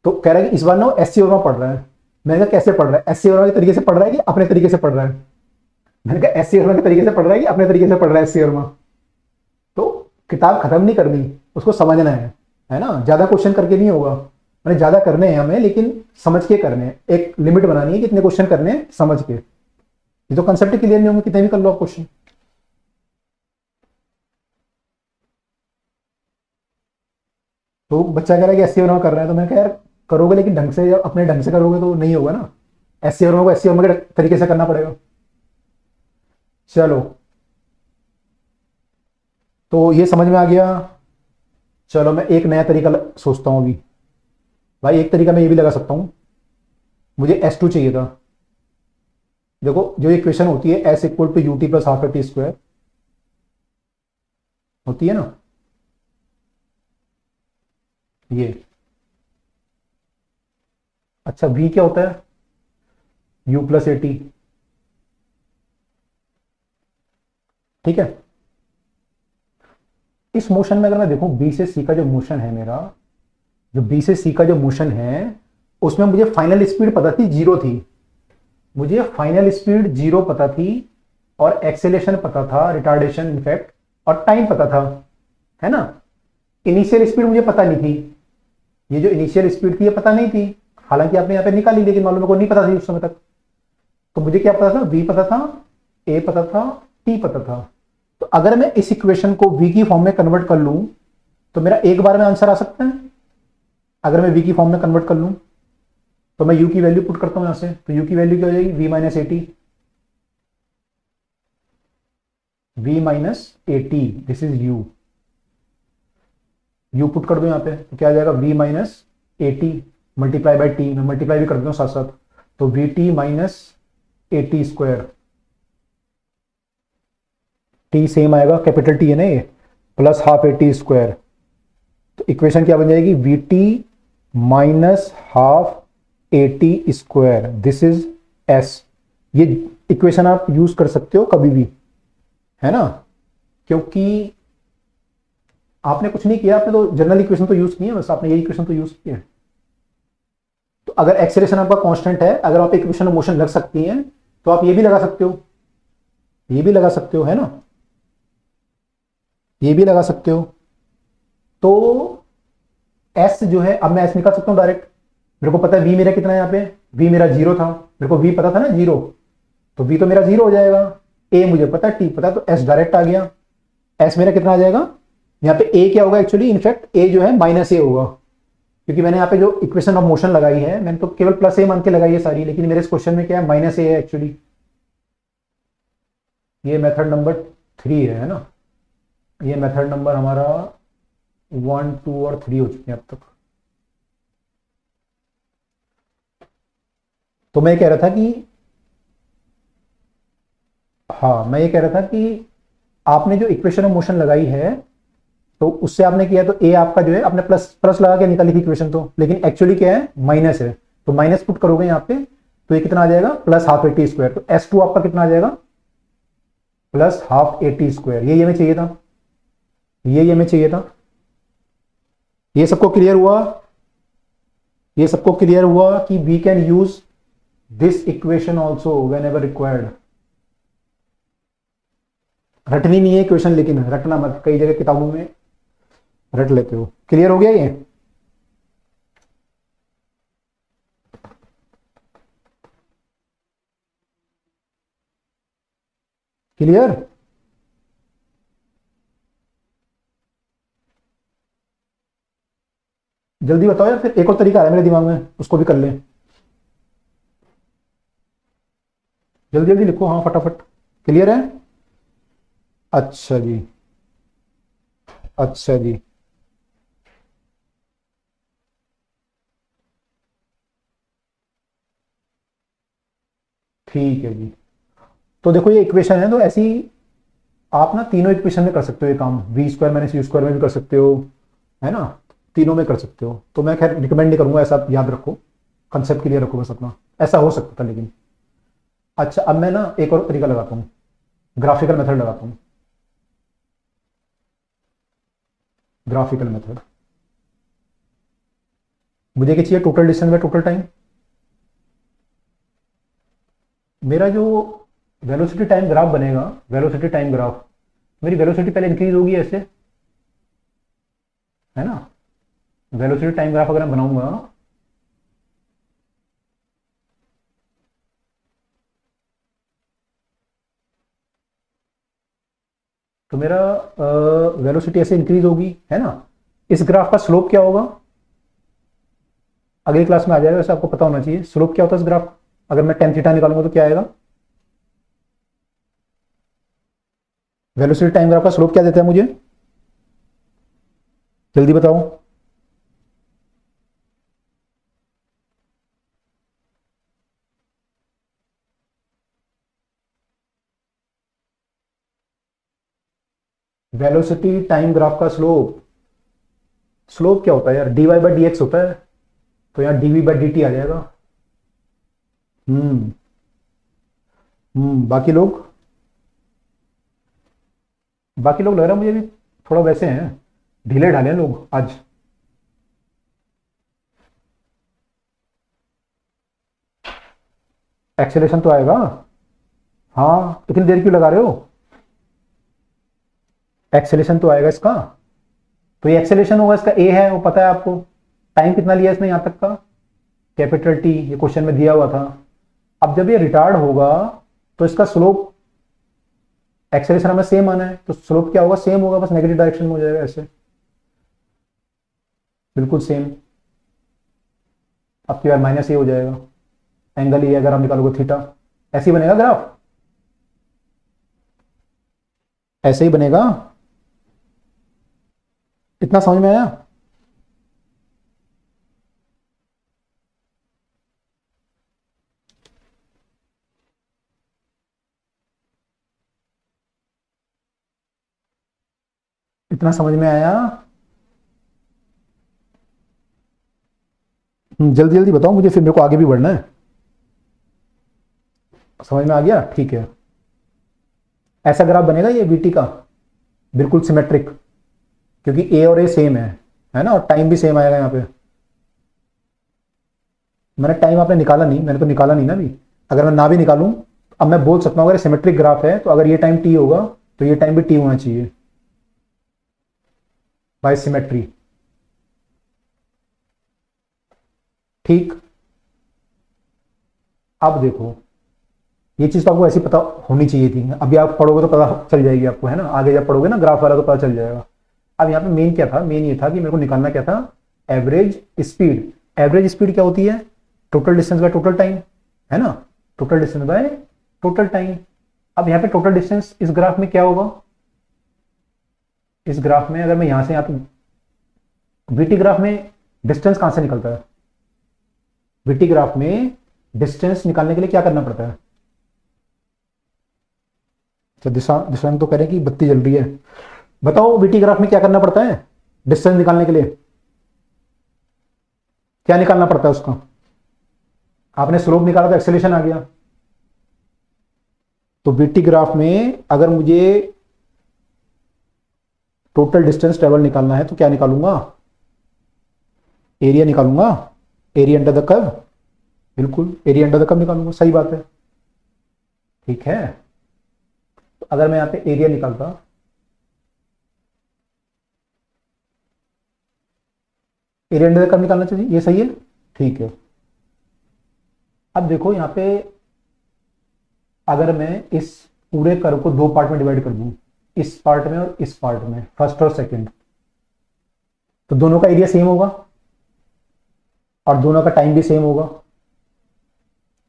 तो कह रहा है कि इस बार ना एससी वर्मा पढ़ रहा है। मैंने कहा कैसे पढ़ रहा है, एससी वर्मा के तरीके से पढ़ रहा है कि अपने तरीके से पढ़ रहा है? मैंने कहा एससी वर्मा के तरीके से पढ़ रहा है कि अपने तरीके से पढ़ रहा है एससी वर्मा। तो किताब खत्म नहीं करनी, उसको समझना है ना, ज्यादा क्वेश्चन करके नहीं होगा, मैंने ज्यादा करने हैं हमें, लेकिन समझ के करने हैं, एक लिमिट बनानी है कितने क्वेश्चन करने हैं समझ के। ये तो कंसेप्ट क्लियर नहीं होंगे कितने भी कर लो आप क्वेश्चन। तो बच्चा कह रहा है कि एससी वर्मा कर रहा है, तो मैंने कहा यार करोगे लेकिन ढंग से, अपने ढंग से करोगे तो नहीं होगा ना, एससी वर्मा को एससी वर्मा के तरीके से करना पड़ेगा। चलो तो ये समझ में आ गया। चलो मैं एक नया तरीका सोचता हूं अभी। भाई एक तरीका मैं ये भी लगा सकता हूं, मुझे S2 चाहिए था। देखो जो इक्वेशन होती है S equal to u t plus half t square होती है ना, ये अच्छा V क्या होता है, U प्लस एटी, ठीक है। इस मोशन में अगर मैं देखूं B से C का जो मोशन है मेरा, जो B से C का जो मोशन है उसमें मुझे फाइनल स्पीड पता थी 0 थी, मुझे फाइनल स्पीड 0 पता थी, और एक्सेलेरेशन पता था, रिटार्डेशन इफेक्ट, और टाइम पता था, है ना। इनिशियल स्पीड मुझे पता नहीं थी, ये जो इनिशियल स्पीड थी ये पता नहीं थी, हालांकि आपने यहाँ पे निकाली, लेकिन मालूम को नहीं पता थी उस समय तक। तो मुझे क्या पता था, V पता था, A पता था, T पता था। तो अगर मैं इस इक्वेशन को V की फॉर्म में कन्वर्ट कर लूं तो मेरा एक बार में आंसर आ सकता है। अगर मैं V की फॉर्म में कन्वर्ट कर लूं तो मैं U की वैल्यू पुट करता हूं यहां से, तो U की वैल्यू क्या हो जाएगी, V minus eighty, V minus eighty, this is U। U put कर दो यहां पे, तो क्या आ जाएगा, V minus eighty multiply by T, मैं मल्टीप्लाई भी कर देता हूं साथ साथ, तो we T minus eighty square, T same आएगा, कैपिटल टी है ना ये, प्लस हाफ एटी स्क्वायर। तो इक्वेशन क्या बन जाएगी, we T minus half eighty square, this is S. ये इक्वेशन आप यूज कर सकते हो कभी भी, है ना, क्योंकि आपने कुछ नहीं किया, आपने तो जनरल इक्वेशन तो यूज की है, बस आपने ये इक्वेशन तो यूज की है। तो अगर एक्सेलरेशन आपका कांस्टेंट है, अगर आप इक्वेशन ऑफ मोशन लग सकती हैं, तो आप ये भी लगा सकते हो, ये भी लगा सकते हो, है ना, ये भी लगा सकते हो। तो S जो है, अब मैं S निकाल सकता हूं डायरेक्ट, मेरे को पता है V मेरा कितना है, यहाँ पे V मेरा 0 था, मेरे को V पता था ना 0, तो V तो मेरा 0 हो जाएगा, A मुझे पता है, T पता है, तो S डायरेक्ट आ गया। S मेरा कितना आ जाएगा, यहाँ पे A क्या होगा, एक्चुअली इनफैक्ट A जो है माइनस A होगा, क्योंकि मैंने यहाँ पे जो इक्वेशन ऑफ मोशन लगाई है, मैंने तो केवल प्लस A मान के लगाई है सारी, लेकिन मेरे इस क्वेश्चन में क्या है, माइनस A है एक्चुअली। ये मेथड नंबर 3 है ना, ये मेथड नंबर हमारा 1, 2 और 3 हो चुके हैं अब तक। तो मैं ये कह रहा था कि, हाँ मैं ये कह रहा था कि आपने जो इक्वेशन ऑफ मोशन लगाई है तो उससे आपने किया तो ए आपका जो है आपने प्लस प्लस लगा के निकाली थी इक्वेशन, तो लेकिन एक्चुअली क्या है माइनस है, तो माइनस पुट करोगे यहाँ पे तो ये कितना आ जाएगा plus half a t square, तो S2 आपका कितना आ जाएगा plus half a t square. ये हमें चाहिए था, ये हमें चाहिए था। ये सबको क्लियर हुआ, ये सबको क्लियर हुआ कि we can use this equation also whenever required. रटनी नहीं है इक्वेशन, लेकिन रटना मत, कई जगह किताबों में रट लेते हो। क्लियर हो गया ये? क्लियर? जल्दी बताओ यार, फिर एक और तरीका है मेरे दिमाग में, उसको भी कर लें। जल्दी जल्दी लिखो, हाँ फटाफट। क्लियर है? अच्छा जी, अच्छा जी। ठीक है जी। तो देखो ये इक्वेशन है, तो ऐसी आप ना तीनों इक्वेशन में कर सकते हो ये काम, v square minus you square में भी कर सकते हो, है ना, तीनों में कर सकते हो। तो मैं खैर रिकमेंड नहीं करूंगा, ऐसा याद रखो, कंसेप्ट क्लियर रखो बस अपना। ऐसा हो सकता था लेकिन। अच्छा अब मैं ना एक और तरीका लगाता हूँ, ग्राफिकल मेथड लगाता हूँ, ग्राफिकल मेथड। मुझे क्या चाहिए, total distance by total time. मेरा जो वेलोसिटी टाइम ग्राफ बनेगा, वेलोसिटी टाइम ग्राफ, मेरी वेलोसिटी पहले इंक्रीज होगी ऐसे, है ना। वेलोसिटी टाइम ग्राफ अगर मैं बनाऊंगा, तो मेरा वेलोसिटी ऐसे इंक्रीज होगी, है ना। इस ग्राफ का स्लोप क्या होगा, अगली क्लास में आ जाएगा, वैसे आपको पता होना चाहिए स्लोप क्या होता है इस ग्राफ। अगर मैं टेन थीटा निकालूंगा तो क्या आएगा, वेलोसिटी टाइम ग्राफ का स्लोप क्या देता है मुझे, जल्दी बताओ। वेलोसिटी टाइम ग्राफ का स्लोप, स्लोप क्या होता है यार, D Y by D X होता है, तो यहाँ D V by D T आ जाएगा। हम्म बाकी लोग, बाकी लोग लग रहा है मुझे भी थोड़ा वैसे हैं, ढीले ढाले हैं लोग आज। एक्सेलेरेशन तो आएगा, हाँ इतनी देर क्यों लगा रहे हो, एक्सेलेरेशन तो आएगा इसका। तो ये एक्सेलेरेशन होगा, इसका ए है वो पता है आपको, टाइम कितना लिया इसने यहां तक का, कैपिटल टी, ये क्वेश्चन में दिया हुआ था। अब जब ये रिटार्ड होगा तो इसका स्लोप, एक्सेलेरेशन हमें सेम आना है, तो स्लोप क्या होगा, सेम होगा, बस नेगेटिव डायरेक्शन में हो जाएगा ऐसे, बिल्कुल सेम। अब की बार माइनस ए हो जाएगा, एंगल ये अगर हम निकालोगे थीटा, ऐसे ही बनेगा ग्राफ, ऐसे ही बनेगा। इतना समझ में आया? इतना समझ में आया? जल्दी जल्दी बताओ मुझे, फिर मेरे को आगे भी बढ़ना है। समझ में आ गया, ठीक है। ऐसा ग्राफ बनेगा ये वीटी का, बिल्कुल सिमेट्रिक, क्योंकि ए और ए सेम है ना, और टाइम भी सेम आएगा यहाँ पे। मैंने टाइम आपने निकाला नहीं, मैंने तो निकाला नहीं ना अभी, अगर मैं ना भी निकालूं, अब मैं बोल सकता हूं अगर सिमेट्रिक ग्राफ है तो अगर ये टाइम टी होगा तो ये टाइम भी टी होना चाहिए, बाय सिमेट्री। ठीक, अब देखो ये चीज तो आपको ऐसी पता होनी चाहिए थी, अभी आप पढ़ोगे तो पता चल जाएगी आपको, है ना, आगे जब पढ़ोगे ना ग्राफ वाला तो पता चल जाएगा। अब यहाँ पे मेन क्या था, मेन ये था कि मेरे को निकालना क्या था, एवरेज स्पीड। एवरेज स्पीड क्या होती है, total distance by total time, है ना, total distance by total time. अब यहाँ पे टोटल डिस्टेंस इस ग्राफ में क्या होगा, इस ग्राफ में अगर मैं यहां से यहाँ पे वीटी ग्राफ में डिस्टेंस कहां से निकलता है, वीटी ग्राफ में डिस्टेंस निकालने के लिए क्या करना पड़ता है, तो दिशा दिशा तो कह रहे हैं कि बत्ती जल रही है, बताओ बीटी ग्राफ में क्या करना पड़ता है डिस्टेंस निकालने के लिए? क्या निकालना पड़ता है उसका? आपने स्लोप निकाला तो एक्सेलेरेशन आ गया। तो बीटी ग्राफ में अगर मुझे टोटल डिस्टेंस ट्रेवल निकालना है तो क्या निकालूंगा? एरिया निकालूंगा। Area under the curve. बिल्कुल, एरिया अंडर द कर्व निकालूंगा, सही बात है। ठीक है, तो अगर मैं यहां पे एरिया निकालता, एरिया अंडर द कर्व निकालना चाहिए, ये सही है। ठीक है, अब देखो यहां पे अगर मैं इस पूरे कर्व को दो पार्ट में डिवाइड कर दूं, इस पार्ट में और इस पार्ट में, फर्स्ट और सेकंड, तो दोनों का एरिया सेम होगा और दोनों का टाइम भी सेम होगा।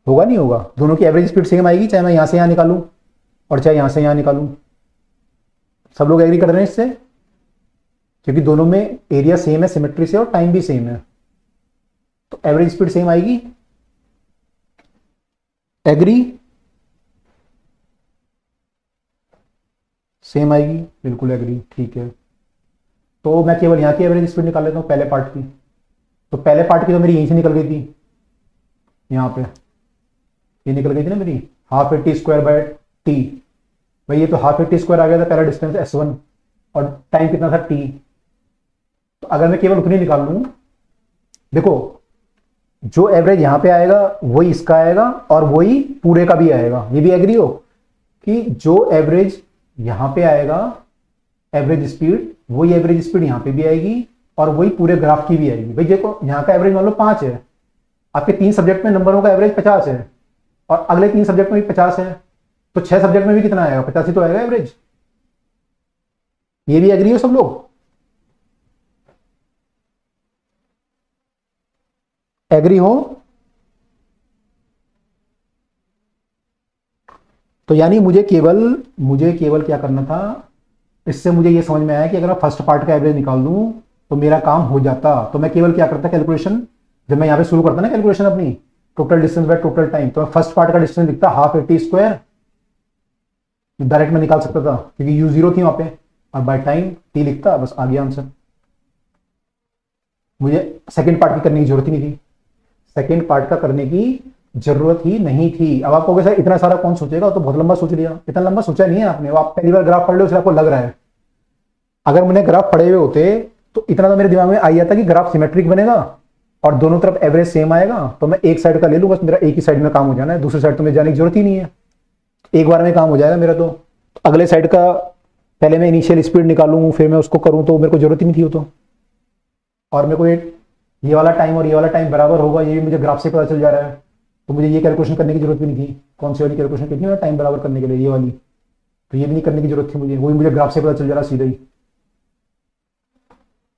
होगा नहीं होगा? दोनों की एवरेज स्पीड सेम आएगी, चाहे मैं यहां से यहां निकालूं और चाहे यहां से यहां निकालूं। सब लोग एग्री कर रहे हैं इससे? क्योंकि दोनों में एरिया सेम है सिमेट्री से और टाइम भी सेम है, तो एवरेज स्पीड सेम आएगी। एग्री? सेम आएगी, बिल्कुल एग्री। ठीक है, तो मैं केवल यहां की एवरेज स्पीड निकाल लेता हूं पहले पार्ट की। तो पहले पार्ट की तो मेरी यहीं से निकल गई थी, यहां पे ये निकल गई थी ना मेरी, half a t square by T. भाई ये तो हाफ ए टी स्क्वायर आ गया था पहला डिस्टेंस S1, और टाइम कितना था टी। तो अगर मैं केवल उतनी निकाल लूं, देखो जो एवरेज यहां पे आएगा वही इसका आएगा और वही पूरे का भी आएगा। ये भी एग्री हो कि जो एवरेज यहां पे आएगा एवरेज स्पीड, वही एवरेज स्पीड यहां पे भी आएगी और वही पूरे ग्राफ की भी आएगी। भाई देखो यहां का एवरेज मान लो 5 है, आपके 3 सब्जेक्ट में नंबरों का एवरेज 50 है और अगले 3 सब्जेक्ट में भी 50 है, तो 6 सब्जेक्ट में भी कितना आएगा? 50 ही तो आएगा एवरेज। ये भी एग्री हो सब लोग? एग्री हो? तो यानी मुझे केवल क्या करना था, इससे मुझे ये समझ में आया कि अगर मैं फर्स्ट पार्ट का एवरेज निकाल दूं तो मेरा काम हो जाता। तो मैं केवल क्या करता कैलकुलेशन, जब मैं यहां पे शुरू करता ना कैलकुलेशन अपनी, total distance by total time, तो मैं फर्स्ट पार्ट का डिस्टेंस लिखता half a t square, direct में निकाल सकता था क्योंकि यू जीरो थी वहां पे, और बाय टाइम टी लिखता, बस आ गया आंसर। मुझे सेकंड पार्ट की करने की जरूरत ही नहीं थी, सेकंड पार्ट का करने की जरूरत ही नहीं थी। अब आपको सर इतना सारा कौन सोचेगा, तो बहुत लंबा सोच लिया। इतना लंबा सोचा नहीं है आपने, आप पहली बार ग्राफ पढ़ लो इसलिए आपको लग रहा है। अगर मैंने ग्राफ पढ़े हुए होते तो इतना तो मेरे दिमाग में आ जाता कि ग्राफ सिमेट्रिक बनेगा और दोनों तरफ एवरेज सेम आएगा, तो मैं एक साइड का ले लूँ, बस मेरा एक ही साइड में काम हो जाना है, दूसरी साइड तो मेरे जाने की जरूरत ही नहीं है, एक बार में काम हो जाएगा मेरा। तो अगले साइड का पहले मैं इनिशियल स्पीड निकालूं फिर मैं उसको करूं, तो मेरे को जरूरत ही नहीं थी वो तो। और मेरे को ये वाला टाइम और ये वाला टाइम बराबर होगा, ये भी मुझे ग्राफ से पता चल जा रहा है, तो मुझे ये कैलकुलेशन करने की जरूरत भी नहीं थी। कौन सी वाली कैलकुलेशन करनी है टाइम बराबर करने के लिए? ये वाली। तो ये भी नहीं करने की जरूरत थी मुझे, वो भी मुझे ग्राफ से पता चल जा रहा सीधा ही।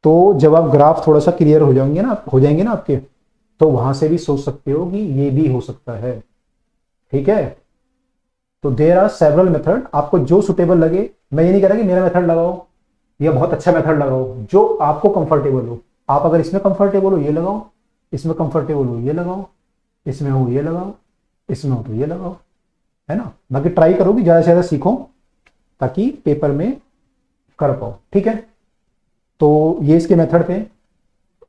तो जब आप ग्राफ थोड़ा सा क्लियर हो जाएंगे ना आपके, तो वहां से भी सोच सकते हो कि ये भी हो सकता है। ठीक है, तो देयर आर सेवरल मेथड, आपको जो सुटेबल लगे। मैं ये नहीं कह रहा कि मेरा मेथड लगाओ या बहुत अच्छा मेथड लगाओ, जो आपको कंफर्टेबल हो। आप अगर इसमें कंफर्टेबल हो ये लगाओ, इसमें कंफर्टेबल हो ये लगाओ, इसमें हो ये लगाओ, इसमें हो तो ये लगाओ, है ना। बाकी ट्राई करो कि ज्यादा से ज्यादा सीखो ताकि पेपर में कर पाओ। ठीक है, तो ये इसके मेथड थे।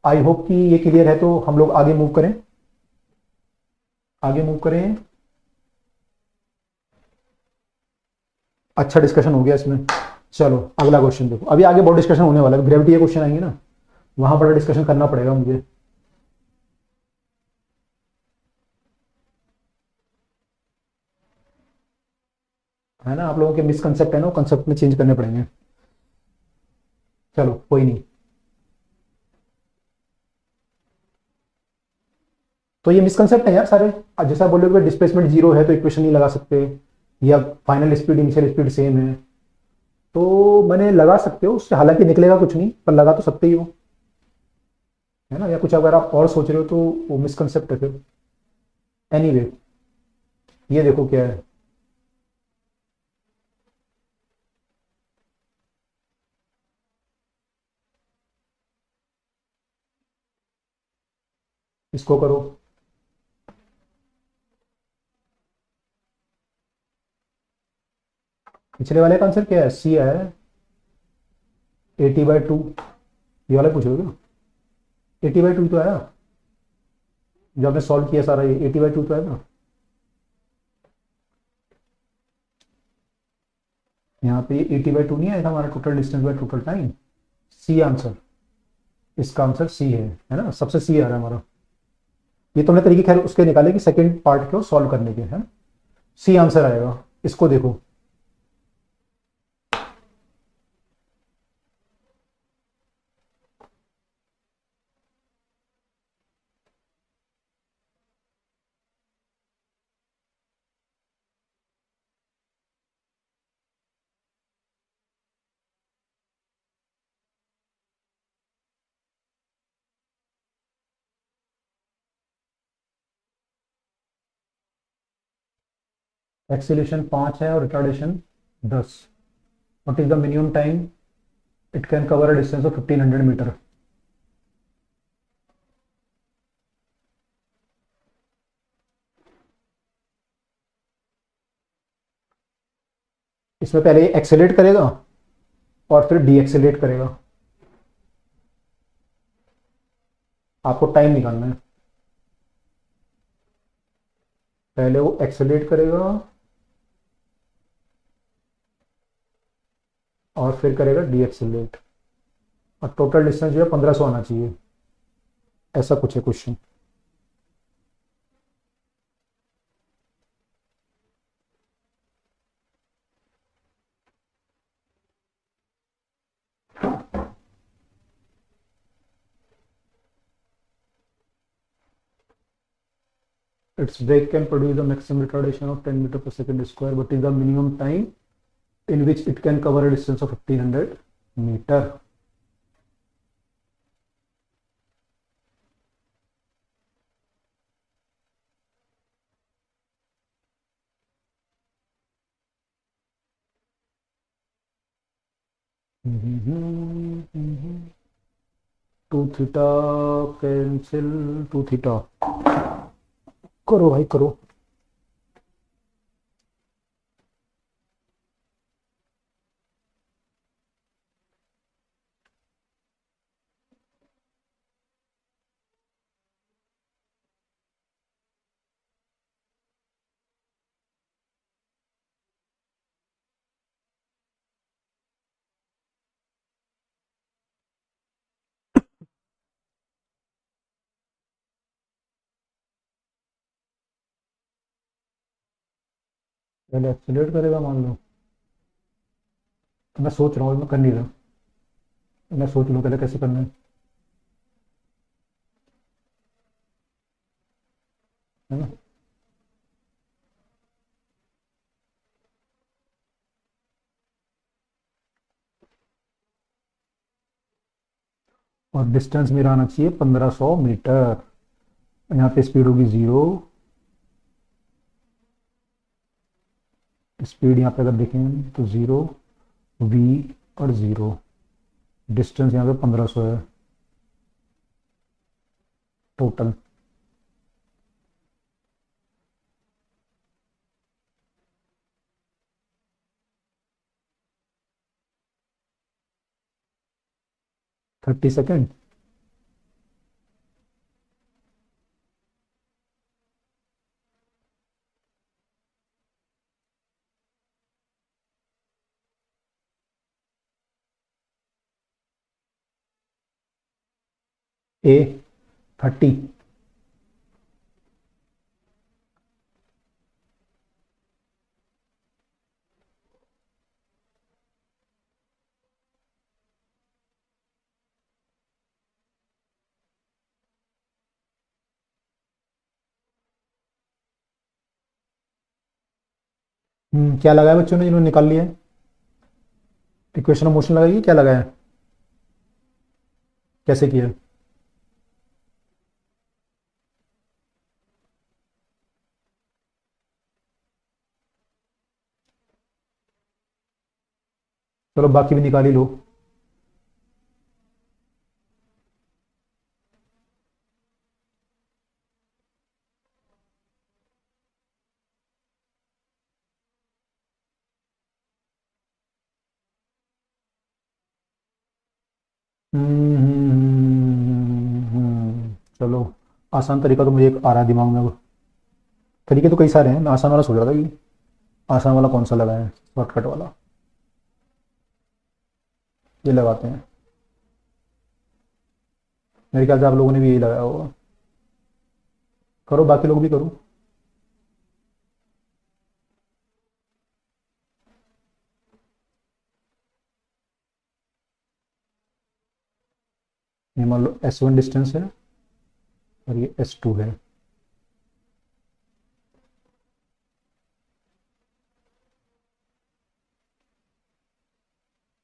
आई होप कि ये क्लियर है, तो हम लोग आगे मूव करें। आगे मूव करें। अच्छा डिस्कशन हो गया इसमें। चलो अगला क्वेश्चन देखो, अभी आगे बहुत डिस्कशन होने वाला है, ग्रेविटी के क्वेश्चन आएंगे ना, वहां बड़ा डिस्कशन करना पड़ेगा मुझे। है ना, आप लोगों के मिसकंसेप्ट है ना, कंसेप्ट में चेंज करने पड़ेंगे। चलो कोई नहीं। तो ये मिसकंसेप्ट है यार सारे। जैसा बोलोगे डिस्प्लेसमेंट जीरो है तो इक्वेशन नहीं लगा सकते, या final speed initial speed same है, तो मैंने लगा सकते हो उससे, हालांकि निकलेगा कुछ नहीं पर लगा तो सकते ही हो, है ना। या कुछ अगर आप और सोच रहे हो तो वो मिसकंसेप्ट है फिर। एनीवे ये देखो क्या है, इसको करो। पिछले वाले का आंसर क्या है? सी है। 80/2, ये वाला पूछोगे क्या? 80/2 तो आया जो आपने सॉल्व किया सारा, ये 80/2 तो आया ना। यहाँ पे 80/2 नहीं आया था हमारा, total distance by total time. C answer, इसका आंसर सी है ना, सबसे सी आ रहा है हमारा। ये तो हमने तरीके खैर उसके निकाले कि सेकंड पार्ट को सॉल्व करने के, है ना। सी आंसर आएगा, इसको देखो। एक्सीलरेशन 5 है और retardation 10। What is the minimum time it can cover a distance of 1500 meter. इसमें पहले एक्सेलेरेट करेगा और फिर डी एक्सेलेरेट करेगा। आपको टाइम निकालना है। पहले वो एक्सेलेरेट करेगा और फिर करेगा डी एक्सेलेरेट, और टोटल डिस्टेंस जो है 1500 आना चाहिए, ऐसा कुछ है question. Its brake can produce a maximum retardation of 10 meter per second square, but is the minimum time in which it can cover a distance of 1500 meter. Two theta cancel, two theta करो भाई करो। पहले accelerate करेगा मान लो, तो मैं सोच रहा हूँ, मैं कर नहीं रहा, मैं सोच लूँ पहले कैसे करना है। है ना। और डिस्टेंस मेरा आना चाहिए 1500 मीटर। यहाँ पे स्पीड होगी 0, स्पीड यहाँ पे अगर देखें तो 0, वी और 0, डिस्टेंस यहाँ पे 1500 है टोटल। Thirty second. ए 30। क्या लगाया बच्चों ने जिन्होंने निकाल लिया है? इक्वेशन ऑफ मोशन लगाइए, क्या लगाया है, कैसे किया है? चलो बाकी भी निकाल ही लो। चलो, आसान तरीका तो मुझे एक आ रहा है दिमाग में अब। तरीके तो कई सारे हैं, मैं आसान वाला सोच रहा था कि आसान वाला कौन सा लगाएं, शॉर्टकट वाला। ये लगाते हैं। मेरे ख्याल से आप लोगों ने भी यही लगाया होगा। करो, बाकी लोग भी करो। ये मान लो S1 डिस्टेंस है और ये S2 है।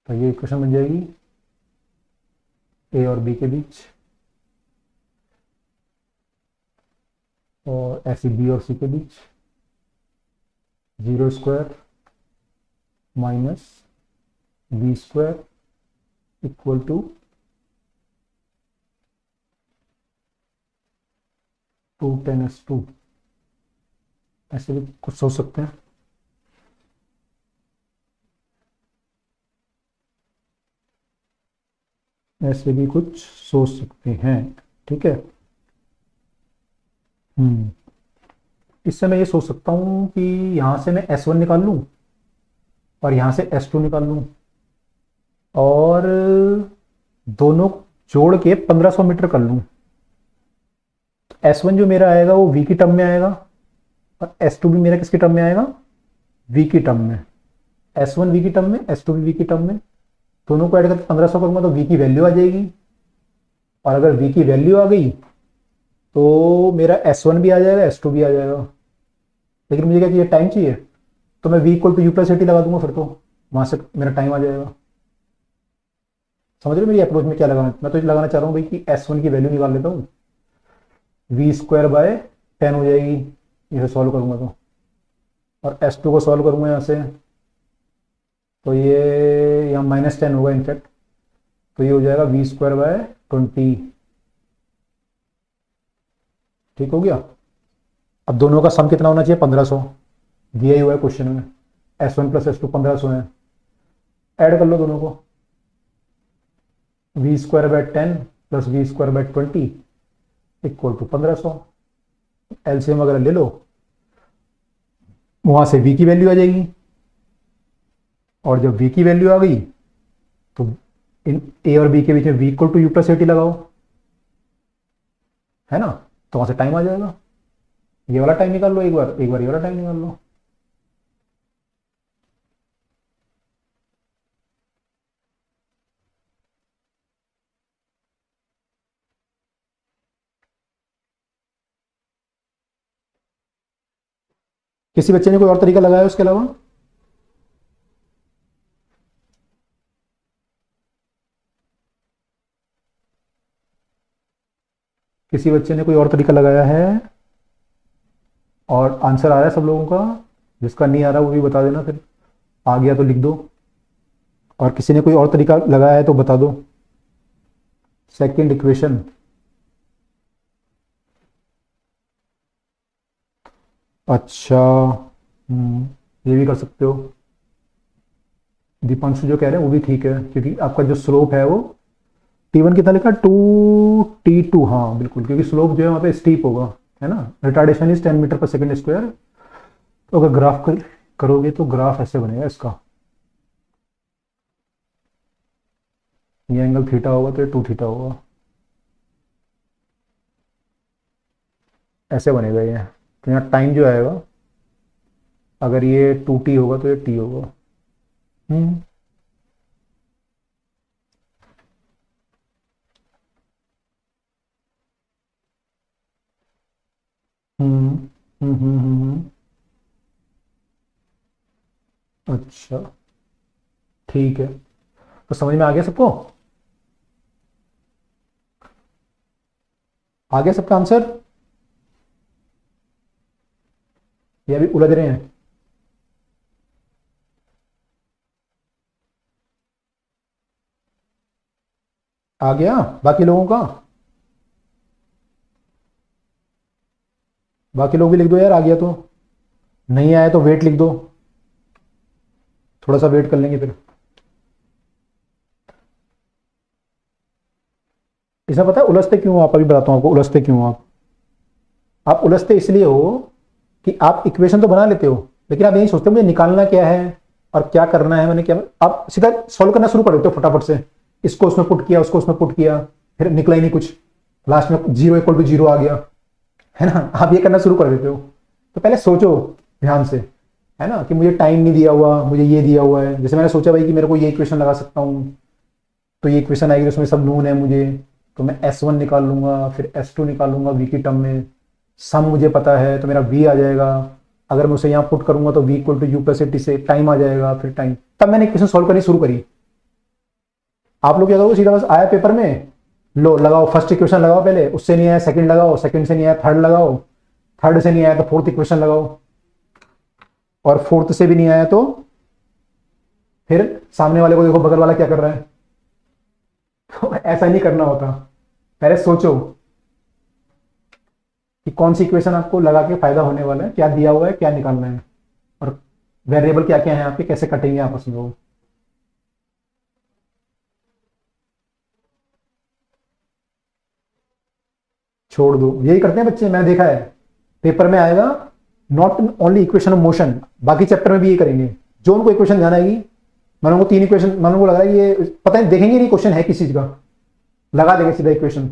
तो ये इक्वेशन बन जाएगी A और B के बीच, और ऐसी B और C के बीच, 0² minus B² equal to 2 10S2। ऐसे भी कुछ सोच सकते हैं। ऐसे भी कुछ सोच सकते हैं। ठीक है। हम्म इससे मैं ये सोच सकता हूँ कि यहाँ से मैं S1 निकाल लूँ और यहाँ से S2 निकाल लूँ, और दोनों जोड़ के 1500 मीटर कर लूँ। S1 जो मेरा आएगा वो V की टर्म में आएगा, और S2 भी मेरा किसकी टर्म में आएगा, V की टर्म में। S1 V की टर्म में, S2 भी V की टर्म में। दोनों को ऐड करके 1500 करूंगा तो V की वैल्यू आ जाएगी, और अगर V की वैल्यू आ गई तो मेरा S1 भी आ जाएगा, S2 भी आ जाएगा। लेकिन मुझे क्या चाहिए, टाइम चाहिए। तो मैं V इक्वल टू U+80 लगा दूंगा, फिर तो वहां से मेरा टाइम आ जाएगा। समझ रहे हो मेरी अप्रोच में क्या लगाना, मैं तो लगाना चाह रहा हूँ भाई कि S1 की वैल्यू निकाल लेता हूँ, V²/10 हो जाएगी इसे सॉल्व करूंगा तो, और S2 को सॉल्व करूंगा यहाँ से तो ये यहाँ -10 होगा इनफैक्ट, तो ये हो जाएगा V²/20। ठीक हो गया। अब दोनों का सम कितना होना चाहिए, 1500 दिया ही हुआ है क्वेश्चन में। S1 + S2 1500 है। ऐड कर लो दोनों को, V²/10 + V²/20 equal to 1500। LCM वगैरह ले लो, वहां से V की वैल्यू आ जाएगी, और जब V की वैल्यू आ गई तो इन A और B के बीच में V इक्वल टू U+80 लगाओ, है ना। तो वहां से टाइम आ जाएगा। ये वाला टाइम निकाल लो एक बार, एक बार ये वाला टाइम निकाल लो। किसी बच्चे ने कोई और तरीका लगाया उसके अलावा? किसी बच्चे ने कोई और तरीका लगाया है और आंसर आ रहा है सब लोगों का? जिसका नहीं आ रहा वो भी बता देना, फिर आ गया तो लिख दो, और किसी ने कोई और तरीका लगाया है तो बता दो। Second equation. अच्छा, ये भी कर सकते हो। दीपांशु जो कह रहे हैं वो भी ठीक है, क्योंकि आपका जो स्लोप है वो T1 कितना लिखा, 2T2। हाँ बिल्कुल, क्योंकि स्लोप जो है वहाँ पे स्टीप होगा, है ना। Retardation is 10 metre per second square. तो अगर ग्राफ करोगे तो ग्राफ ऐसे बनेगा इसका, ये एंगल थीटा होगा तो ये 2θ होगा, ऐसे बनेगा ये। तो यहाँ टाइम जो आएगा, अगर ये 2T होगा तो ये T होगा। हम्म हम्म अच्छा, ठीक है। तो समझ में आ गया सबको? आ गया सबका आंसर, ये अभी उलझ रहे हैं? आ गया बाकी लोगों का? बाकी लोग भी लिख दो यार, आ गया तो। नहीं आया तो वेट लिख दो, थोड़ा सा वेट कर लेंगे फिर। इसमें पता है उलझते क्यों हो आप? अभी बताता हूँ आपको उलझते क्यों हो आप उलझते इसलिए हो कि आप इक्वेशन तो बना लेते हो, लेकिन आप यही सोचते हो मुझे निकालना क्या है और क्या करना है, मैंने क्या, आप सीधा सॉल्व करना शुरू कर देते हो फटाफट से, इसको उसमें पुट किया, उसको उसमें पुट किया, फिर निकला ही नहीं कुछ, लास्ट में 0 = 0 आ गया, है ना? आप ये करना शुरू कर देते हो। तो पहले सोचो ध्यान से, है ना, कि मुझे टाइम नहीं दिया हुआ, मुझे ये दिया हुआ है। जैसे मैंने सोचा भाई कि मेरे को ये इक्वेशन लगा सकता हूँ, तो ये इक्वेशन आएगी, उसमें सब नून है मुझे, तो मैं S1 निकाल लूंगा, फिर S2 निकाल लूंगा v की टर्म में, सम मुझे पता है तो मेरा v आ जाएगा। अगर मैं उसे यहाँ पुट करूंगा तो v = u + 80 से टाइम आ जाएगा, फिर टाइम, तब मैंने इक्वेशन सॉल्व करनी शुरू करी। आप लोग क्या करोगे, सीधा बस आया पेपर में, लो लगाओ, फर्स्ट इक्वेशन लगाओ, पहले उससे नहीं आया सेकंड लगाओ, सेकंड से नहीं आया थर्ड लगाओ, थर्ड से नहीं आया तो फोर्थ इक्वेशन लगाओ, और फोर्थ से भी नहीं आया तो फिर सामने वाले को देखो बगल वाला क्या कर रहा है। तो ऐसा नहीं करना होता, पहले सोचो कि कौन सी इक्वेशन आपको लगा के फायदा होने वाला है, क्या दिया हुआ है, क्या निकालना है, और वेरिएबल क्या क्या है आपके, कैसे कटेंगे आपस में वो। छोड़ दो, यही करते हैं बच्चे, मैंने देखा है पेपर में आएगा not only equation of motion, बाकी चैप्टर में भी ये करेंगे। जो उनको इक्वेशन ध्यान आएगी, मैंने उनको 3 इक्वेशन, मैंने उनको लग रहा है ये पता नहीं, देखेंगे नहीं क्वेश्चन है किस चीज का, लगा देंगे सीधा इक्वेशन।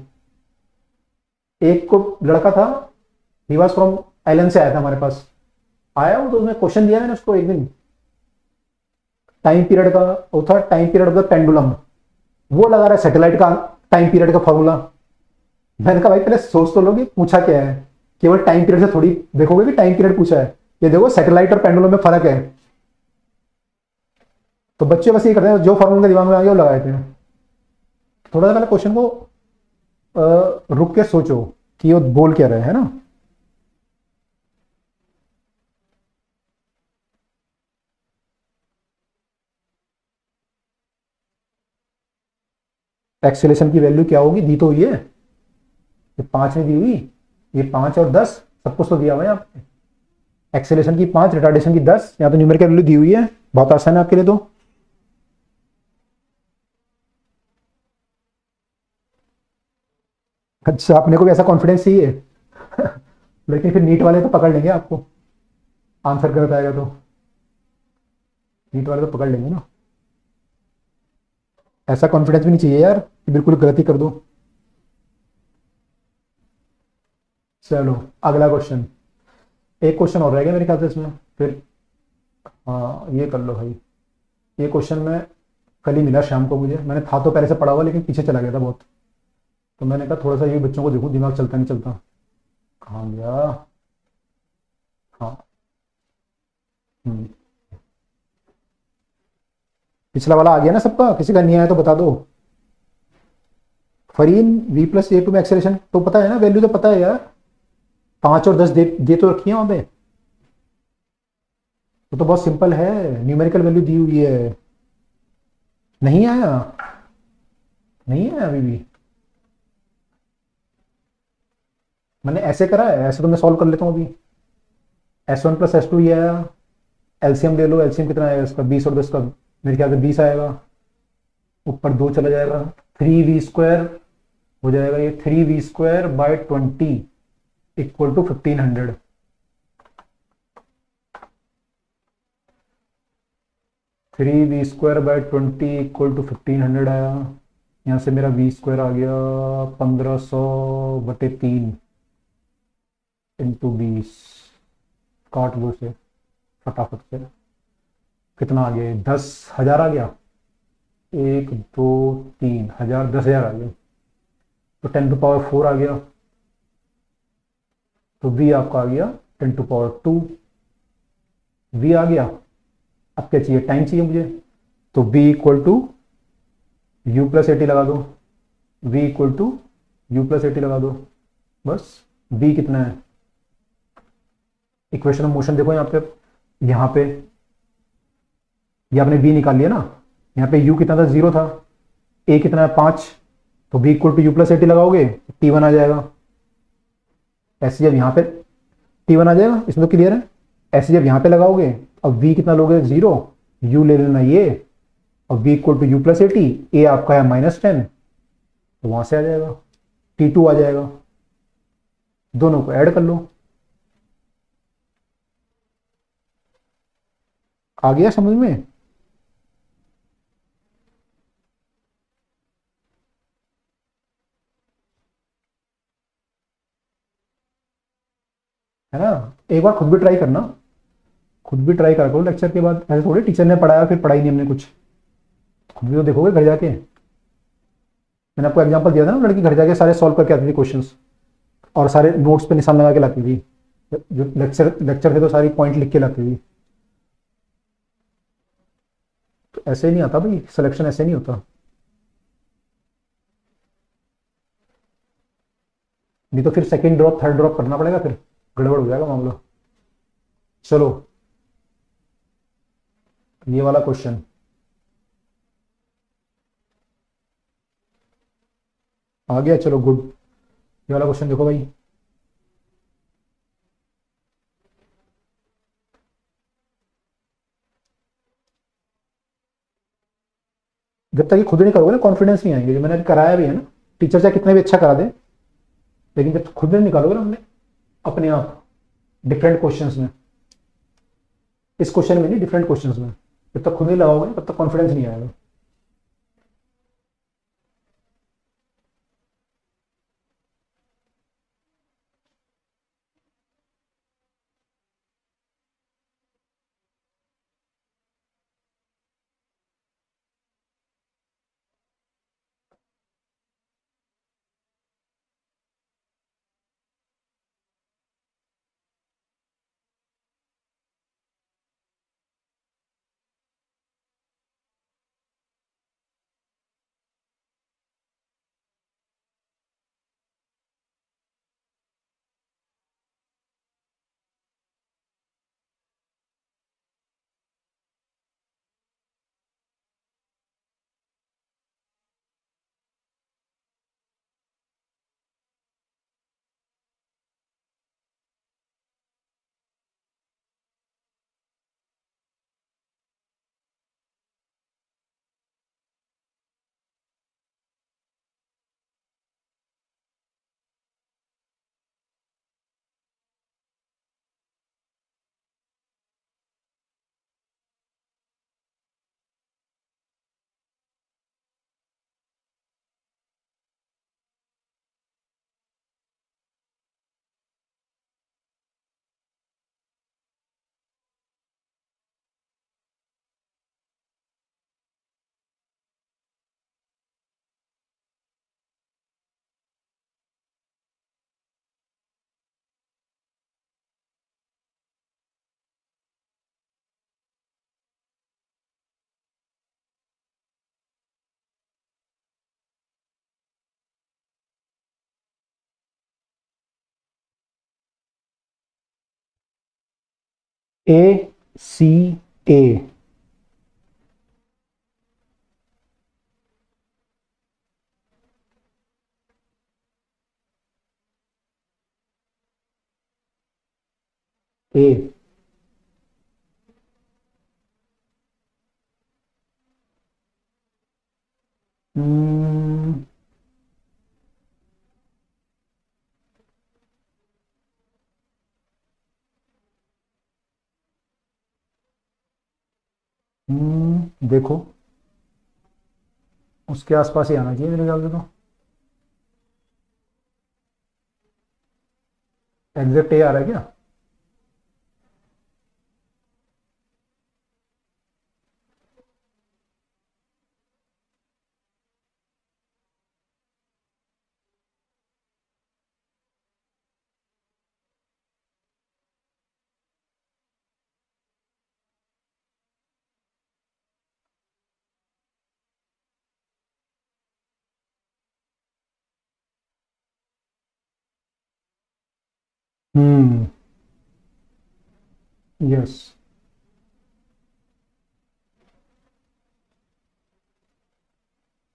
एक को लड़का था, ही वॉज फ्रॉम आइलैंड से आया था हमारे पास, आया वो तो उसने क्वेश्चन दिया मैंने उसको एक दिन, टाइम पीरियड का वो था, time period of the pendulum, वो लगा रहा है सैटेलाइट का टाइम पीरियड का फॉर्मूला। मैंने कहा भाई पहले सोच तो लोगे पूछा क्या है, केवल टाइम पीरियड से थोड़ी देखोगे कि टाइम पीरियड पूछा है, ये देखो सैटेलाइट और पेंडुलम में फर्क है। तो बच्चे बस ये करते हैं, जो फॉर्मूला दिमाग में आ गया वो लगाए थे। थोड़ा सा पहले क्वेश्चन को रुक के सोचो कि वो बोल क्या रहे, है ना। एक्सेलेरेशन की वैल्यू क्या होगी, दी तो हुई है, ये 5 में दी हुई, ये 5 और 10 सब कुछ तो दिया हुआ है आपने। एक्सेलेरेशन की 5, रिटार्डेशन की 10, यहाँ तो न्यूमेरिकल वैल्यू दी हुई है, बहुत आसान है आपके लिए तो। अच्छा, अपने को भी ऐसा कॉन्फिडेंस चाहिए लेकिन फिर नीट वाले तो पकड़ लेंगे आपको, आंसर गलत आएगा तो, नीट वाले तो पकड़ लेंगे ना। ऐसा कॉन्फिडेंस भी नहीं चाहिए यार कि बिल्कुल गलती कर दो। चलो अगला क्वेश्चन, एक क्वेश्चन और रह गया मेरे ख्याल से इसमें, फिर हाँ ये कर लो भाई। ये क्वेश्चन में कल ही मिला शाम को मुझे, मैंने था तो पहले से पढ़ा हुआ लेकिन पीछे चला गया था बहुत, तो मैंने कहा थोड़ा सा ये बच्चों को देखूं दिमाग चलता नहीं चलता। कहाँ गया, हाँ, हम्म, पिछला वाला आ गया ना सबका, किसी का नहीं आया तो बता दो। फरीन v+a2 में एक्सेलेरेशन तो पता है ना, वैल्यू तो पता है यार, 5 और 10 दे तो रखी है वहां पे, तो बहुत सिंपल है, न्यूमेरिकल वैल्यू दी हुई है। नहीं आया, नहीं आया अभी भी, मैंने ऐसे करा है, ऐसे तो मैं सॉल्व कर लेता हूँ अभी। S1 + S2 ये आया, एलसीएम ले लो, एलसीएम कितना आएगा इसका, 20 और 10 का, मेरे ख्याल से 20 आएगा, ऊपर 2 चला जाएगा, 3v² हो जाएगा, ये 3v²/20 = 1500। 3v²/20 = 1500 आया, यहाँ से मेरा v² आ गया 1500/3 × 20, काट लो से फटाफट से, कितना आ गया, 10,000 आ गया, 1 2 3 हजार, 10,000 आ गया, तो 10⁴ आ गया, तो v आपका आ गया 10⁴ v आ गया। अब क्या चाहिए, टाइम चाहिए मुझे, तो v = u+80 लगा दो, v = u+80 लगा दो, बस। v कितना है, इक्वेशन ऑफ मोशन देखो यहाँ पे ये आपने v निकाल लिया ना, यहाँ पे u कितना था, 0 था, a कितना है 5, तो v = u+80 लगाओगे t1 आ जाएगा। ऐसे जब यहाँ पे t1 आ जाएगा, इसमें तो क्लियर है। ऐसे जब यहाँ पे लगाओगे, अब v कितना लोगे, 0, u ले लेना ये, और v = u+80, a आपका है -10, तो वहां से आ जाएगा। T2 आ जाएगा, दोनों को ऐड कर लो। आ गया समझ में? है ना? एक बार खुद भी ट्राई करना, खुद भी ट्राई करो लेक्चर के बाद। ऐसे थोड़ी टीचर ने पढ़ाया फिर पढ़ाई नहीं हमने कुछ, खुद भी तो देखोगे घर जाके। मैंने आपको एग्जांपल दिया था ना, लड़की घर जाके सारे सॉल्व करके आती थी क्वेश्चंस, और सारे नोट्स पे निशान लगा के लाती थी। जो लेक्चर लेक्चर थे तो सारी पॉइंट लिख के लाती थी। तो ऐसे नहीं आता भाई, सिलेक्शन ऐसे नहीं होता। नहीं तो फिर सेकंड ड्रॉप थर्ड ड्रॉप करना पड़ेगा, फिर गड़बड़ हो जाएगा मामला। चलो, ये वाला क्वेश्चन, आ गया, चलो गुड। ये वाला क्वेश्चन देखो भाई, जब तक ये खुद नहीं करोगे ना कॉन्फिडेंस नहीं आएंगे। जो मैंने अभी कराया भी है ना, टीचर चाहे कितने भी अच्छा करा दे, लेकिन जब खुद नहीं निकालोगे ना हमने अपने आप डिफरेंट क्वेश्चंस में, इस क्वेश्चन में नहीं डिफरेंट क्वेश्चंस में, जब तक खुद नहीं लगाओगे तब तक कॉन्फिडेंस नहीं आएगा। ए सी ए, ए, हम्म, देखो उसके आसपास ही आना चाहिए मेरे ख्याल से तो। एग्जैक्ट ए आ रहा है क्या? हम्म, यस।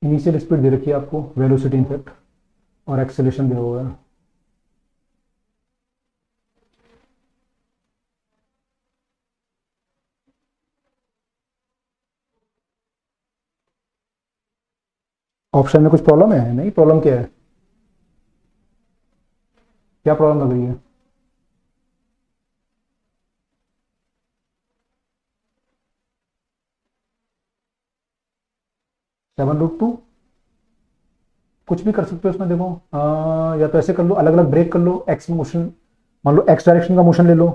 इनिशियल स्पीड दे रखी है आपको, वेलोसिटी इनफैक्ट, और एक्सेलेरेशन दिया हुआ है। ऑप्शन में कुछ प्रॉब्लम है? नहीं, प्रॉब्लम क्या है? क्या प्रॉब्लम लग रही है? सेवन रूट टू, कुछ भी कर सकते हो उसमें, देखो या तो ऐसे कर लो, अलग अलग ब्रेक कर लो, एक्स मोशन, मान लो एक्स डायरेक्शन का मोशन ले लो,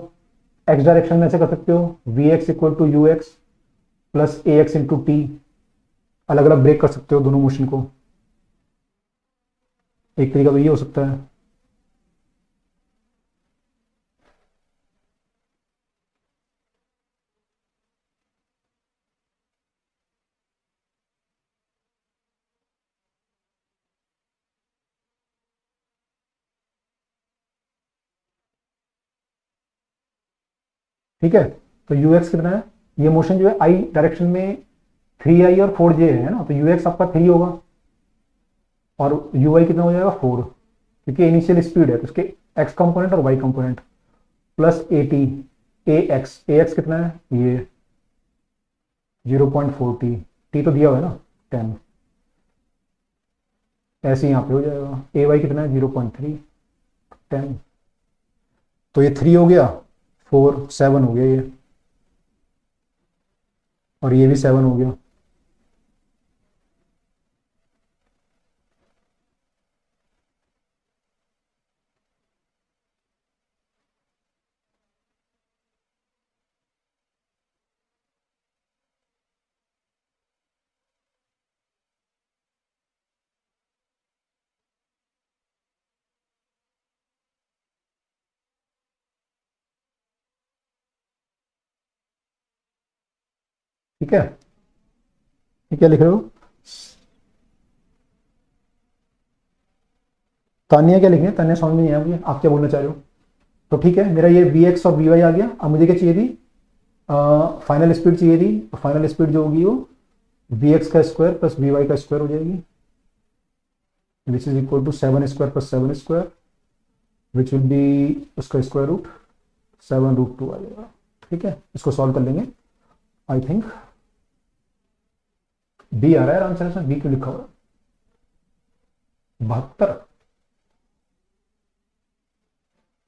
एक्स डायरेक्शन में ऐसे कर सकते हो v x equal to u x plus a x into t, अलग अलग ब्रेक कर सकते हो दोनों मोशन को। एक तरीका तो ये हो सकता है। ठीक है, तो यू एक्स कितना है, ये मोशन जो है आई डायरेक्शन में 3i और 4j है ना, तो यू एक्स आपका 3 होगा और यू आई कितना हो जाएगा 4, क्योंकि इनिशियल स्पीड है तो उसके एक्स कंपोनेंट और y component plus A t, a x कितना है ये 0.4 टी तो दिया हुआ है ना 10, ऐसे यहाँ पे हो जाएगा ए वाई कितना है 0.3 10, तो ये 3 हो गया, 4 7 हो गया ये, और ये भी 7 हो गया। ठीक है, ये क्या लिख रहे हो तानिया, क्या लिख रहे हैं तानिया, समझ में नहीं आया मुझे आप क्या बोलना चाह रहे हो। तो ठीक है, मेरा ये वी एक्स और वी वाई आ गया। अब मुझे क्या चाहिए थी, फाइनल स्पीड चाहिए थी, तो फाइनल स्पीड जो होगी वो वी एक्स का स्क्वायर प्लस वी वाई का स्क्वायर हो जाएगी, which is equal to 7 square plus 7 square which will be उसका स्क्वायर रूट 7 रूट 2 आ जाएगा। ठीक है, इसको सॉल्व कर लेंगे। आई थिंक बी आ रहा है आंसर, इसमें बी क्यों लिखा हुआ है 72,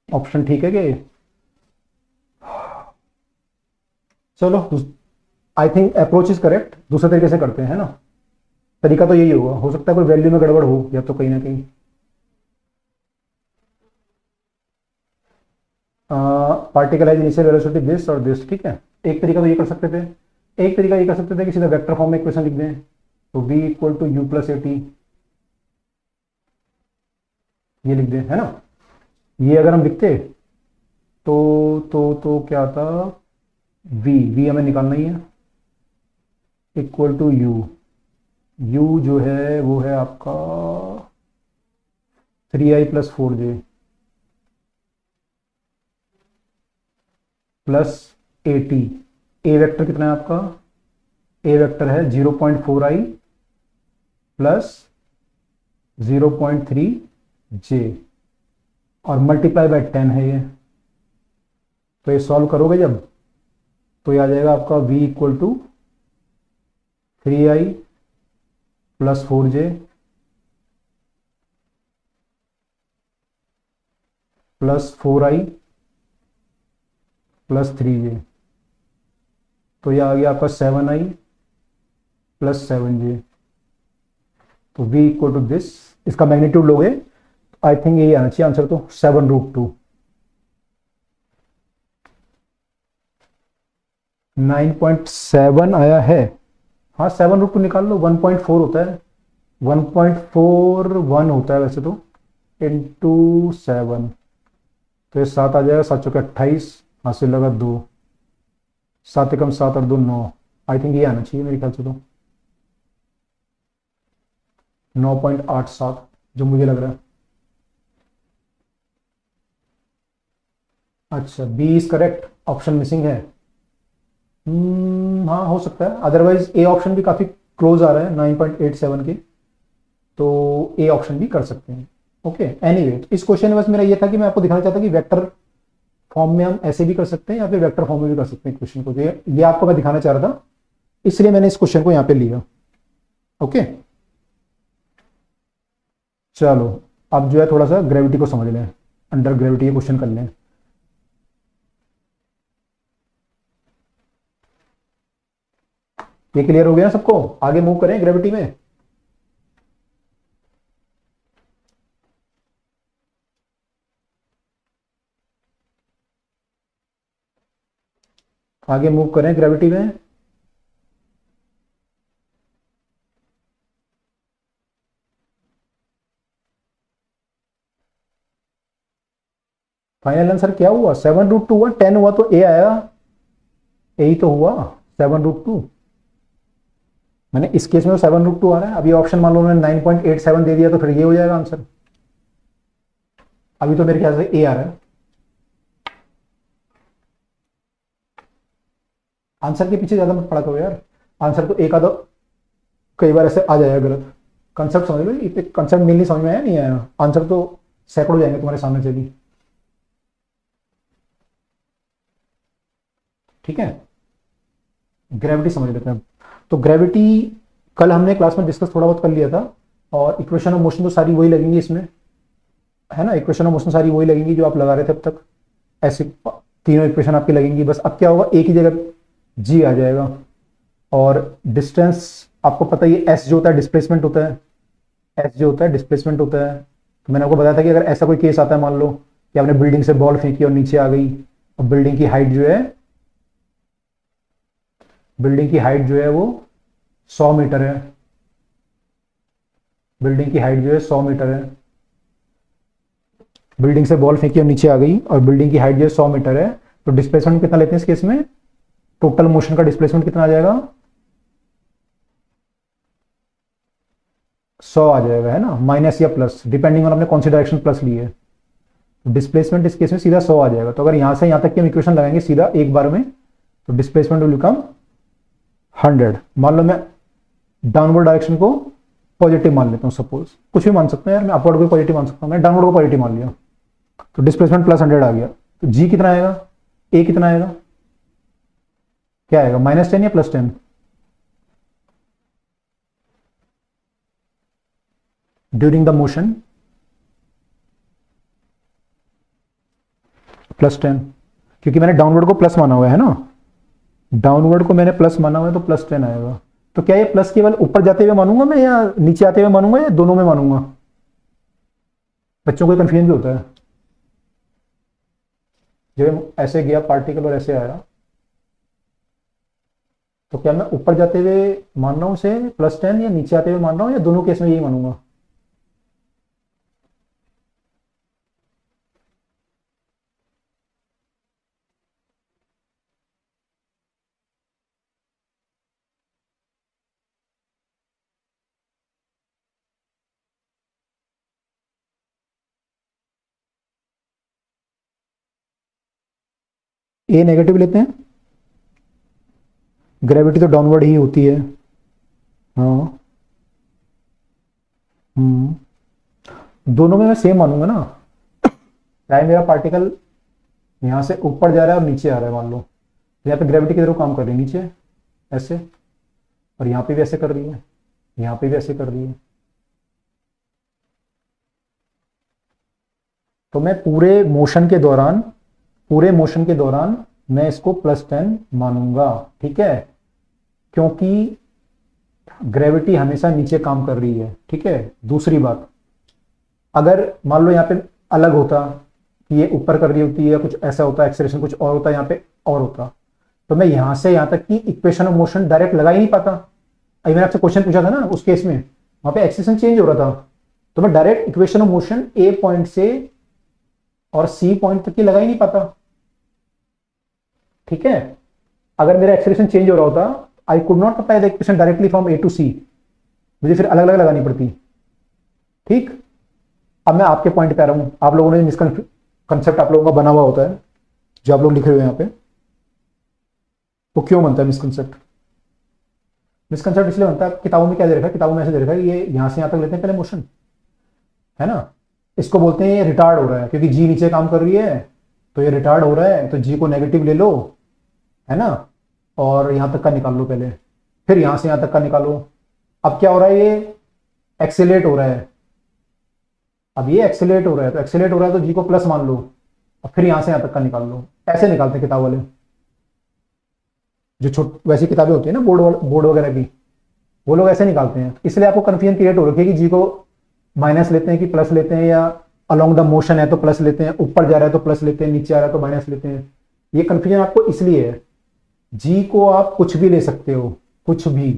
ऑप्शन ठीक है कि? चलो, I think approach is correct, दूसरे तरीके से करते हैं, है ना। तरीका तो यही होगा, हो सकता है कोई वैल्यू में गड़बड़ हो या तो कहीं ना कहीं। पार्टिकल है इनिशियल वेलोसिटी दिस और दिस, ठीक है। एक तरीका तो ये कर सकते थे, एक तरीका ये कर सकते थे कि सीधा वेक्टर फॉर्म में इक्वेशन लिख दें, तो v equal to you plus A t, ये लिख दें, है ना। ये अगर हम लिखते तो क्या आता, v हमें निकालना ही है, इक्वल टू u जो है वो है आपका 3i प्लस 4j प्लस ए टी, ए वेक्टर कितना है आपका, ए वेक्टर है 0.4i प्लस 0.3j और मल्टीप्लाई बाय 10 है ये, तो ये सॉल्व करोगे जब तो ये आ जाएगा आपका v equal to 3i plus 4j plus 4i plus 3j, तो ये आ गया आपका 7i प्लस 7j, तो v इक्वल टू दिस, इसका मैग्नीट्यूड लोगे आई थिंक यही आना चाहिए आंसर, तो 7 रूट 2, 9.7 आया है। हाँ 7 रूट 2 निकाल लो, 1.4 होता है, 1.41 होता है वैसे तो, इंटू 7, तो ये 7 आ जाएगा, 7 चौके 28, हासिल लगा 2, 7 एकम 7 और 2 9, आई थिंक ये आना चाहिए मेरे ख्याल से, तो 9.87 जो मुझे लग रहा है। अच्छा, B is correct, option missing है। हाँ हो सकता है, अदरवाइज ए ऑप्शन भी काफी क्लोज आ रहा है 9.87 के, तो ए ऑप्शन भी कर सकते हैं। ओके, एनीवे इस क्वेश्चन में बस मेरा ये था कि मैं आपको दिखाना चाहता कि वेक्टर फॉर्म में हम ऐसे भी कर सकते हैं या फिर वेक्टर फॉर्म में भी कर सकते हैं क्वेश्चन को, ये आपको मैं दिखाना चाह रहा था, इसलिए मैंने इस क्वेश्चन को यहाँ पे लिया। ओके, चलो अब जो है थोड़ा सा ग्रेविटी को समझ लें। अंडर ग्रेविटी ये क्वेश्चन कर लें। ये क्लियर हो गया सबको? आगे मूव करें ग्रेविटी में। आगे मूव करें ग्रेविटी में। फाइनल आंसर क्या हुआ? 7√2 हुआ। 10 हुआ तो ए आया, ए ही तो हुआ 7√2। मैंने इस केस में 7√2 आ रहा है। अभी ऑप्शन मान लो उन्होंने 9.87 दे दिया तो फिर ये हो जाएगा आंसर। अभी तो मेरे ख्याल से ए आ रहा है। आंसर के पीछे ज्यादा मत पड़ा करो यार, आंसर तो एक आधा कई बार ऐसे आ जाएगा गलत। कंसेप्ट समझ लो, ये कंसेप्ट मेनली समझ में आया नहीं आया, आंसर तो सैकड़ों जाएंगे तुम्हारे सामने से भी। ठीक है, ग्रेविटी समझ लेते हैं। तो ग्रेविटी कल हमने क्लास में डिस्कस थोड़ा बहुत कर लिया था, और इक्वेशन ऑफ मोशन तो सारी वही लगेंगी इसमें, है ना। इक्वेशन ऑफ मोशन सारी वही लगेंगी जो आप लगा रहे थे अब तक। ऐसे तीनों इक्वेशन आपकी लगेंगी। बस अब क्या होगा, एक ही जगह जी आ जाएगा, और डिस्टेंस आपको पता ही है, एस जो होता है डिस्प्लेसमेंट होता है, एस जो होता है डिस्प्लेसमेंट होता है। तो मैंने आपको बताया था कि अगर ऐसा कोई केस आता है, मान लो कि आपने बिल्डिंग से बॉल फेंकी और नीचे आ गई, और बिल्डिंग की हाइट जो है, बिल्डिंग की हाइट जो है वो 100 मीटर है। बिल्डिंग की हाइट जो है 100 मीटर है। बिल्डिंग से बॉल फेंकी और नीचे आ गई, और बिल्डिंग की हाइट जो है 100 मीटर है। तो डिस्प्लेसमेंट कितना लेते हैं इस केस में? टोटल मोशन का डिस्प्लेसमेंट कितना आ जाएगा? 100 आ जाएगा, है ना, माइनस या प्लस डिपेंडिंग ऑन आपने कौन सी डायरेक्शन प्लस ली है। डिस्प्लेसमेंट इस केस में सीधा 100 आ जाएगा। तो अगर यहां से यहां तक की हम इक्वेशन लगाएंगे सीधा एक बार में, तो डिस्प्लेसमेंट विल बिकम 100। मान लो मैं डाउनवर्ड डायरेक्शन को पॉजिटिव मान लेता हूं, सपोज, कुछ भी मान सकता हूं यार, मैं अपवर्ड को पॉजिटिव मान सकता हूं, मैं डाउनवर्ड को पॉजिटिव मान लिया, तो डिस्प्लेसमेंट प्लस 100 आ गया। तो जी कितना आएगा, ए कितना आएगा, क्या आएगा, -10 या +10? ड्यूरिंग द मोशन +10, क्योंकि मैंने डाउनवर्ड को प्लस माना हुआ है ना, डाउनवर्ड को मैंने प्लस माना हुआ है, तो +10 आएगा। तो क्या ये प्लस केवल ऊपर जाते हुए मानूंगा मैं, या नीचे आते हुए मानूंगा, या दोनों में मानूंगा? बच्चों को कंफ्यूजन भी होता है, जब ऐसे गया पार्टिकल और ऐसे आया, तो क्या मैं ऊपर जाते हुए मान रहा हूं उसे +10, या नीचे आते हुए मान रहा हूं, या दोनों केस में यही मानूंगा? ए नेगेटिव लेते हैं, ग्रेविटी तो डाउनवर्ड ही होती है। हाँ, दोनों में मैं सेम मानूंगा ना, चाहे मेरा पार्टिकल यहां से ऊपर जा रहा है और नीचे आ रहा है, मान लो यहाँ पे ग्रेविटी की तरफ काम कर रही है नीचे ऐसे, और यहाँ पे भी ऐसे कर रही है, यहाँ पे भी ऐसे कर रही है, तो मैं पूरे मोशन के दौरान, पूरे मोशन के दौरान मैं इसको +10 मानूंगा, ठीक है, क्योंकि ग्रेविटी हमेशा नीचे काम कर रही है, ठीक है। दूसरी बात, अगर मान लो यहाँ पे अलग होता कि ये ऊपर कर रही होती है, कुछ ऐसा होता, एक्सेलरेशन कुछ और होता, यहाँ पे और होता, तो मैं यहां से यहां तक की इक्वेशन ऑफ मोशन डायरेक्ट लगा ही नहीं पाता। अभी मैंने आपसे क्वेश्चन पूछा था ना, उस केस में वहां पे एक्सेलरेशन चेंज हो रहा था, तो मैं direct equation of motion A point से और सी पॉइंट तक की लगा ही नहीं पाता, ठीक है। अगर मेरा एक्सेलरेशन चेंज हो रहा होता, I could not apply the equation directly from A to C, मुझे फिर अलग अलग लगानी पड़ती, ठीक। अब मैं आपके पॉइंट पे आ रहा हूं, आप लोगों ने मिसकंसेप्ट आप लोगों का बना हुआ होता है जो आप लोग लिखे हुए हैं यहाँ पे, वो क्यों बनता है मिसकंसेप्ट? मिसकंसेप्ट इसलिए बनता है, किताबों में क्या दे रखा है, किताबों में ऐसे दे रखा है कि ये यहां से यहां तक लेते हैं पहले मोशन, है ना, इसको बोलते हैं ये रिटार्ड हो रहा है, क्योंकि जी नीचे काम कर रही है, तो ये रिटार्ड हो रहा है, तो जी को नेगेटिव ले लो, है ना, और यहां तक का निकाल लो पहले, फिर यहां से यहां तक का निकालो। अब क्या हो रहा है, ये एक्सेलेरेट हो रहा है, अब ये एक्सेलेरेट हो रहा है, तो एक्सेलेरेट हो रहा है तो जी को प्लस मान लो और फिर यहां से यहां तक का निकाल लो। ऐसे निकालते हैं किताब वाले, जो छोट वैसी किताबें होती है ना बोर्ड वगैरह की, वो लोग ऐसे निकालते हैं। इसलिए आपको कंफ्यूजन क्रिएट हो रखी है कि जी को माइनस लेते हैं कि प्लस लेते हैं, या अलोंग द मोशन है तो प्लस लेते हैं, ऊपर जा रहा है तो प्लस लेते हैं, नीचे आ रहा है तो माइनस लेते हैं। ये कंफ्यूजन आपको इसलिए है। जी को आप कुछ भी ले सकते हो, कुछ भी,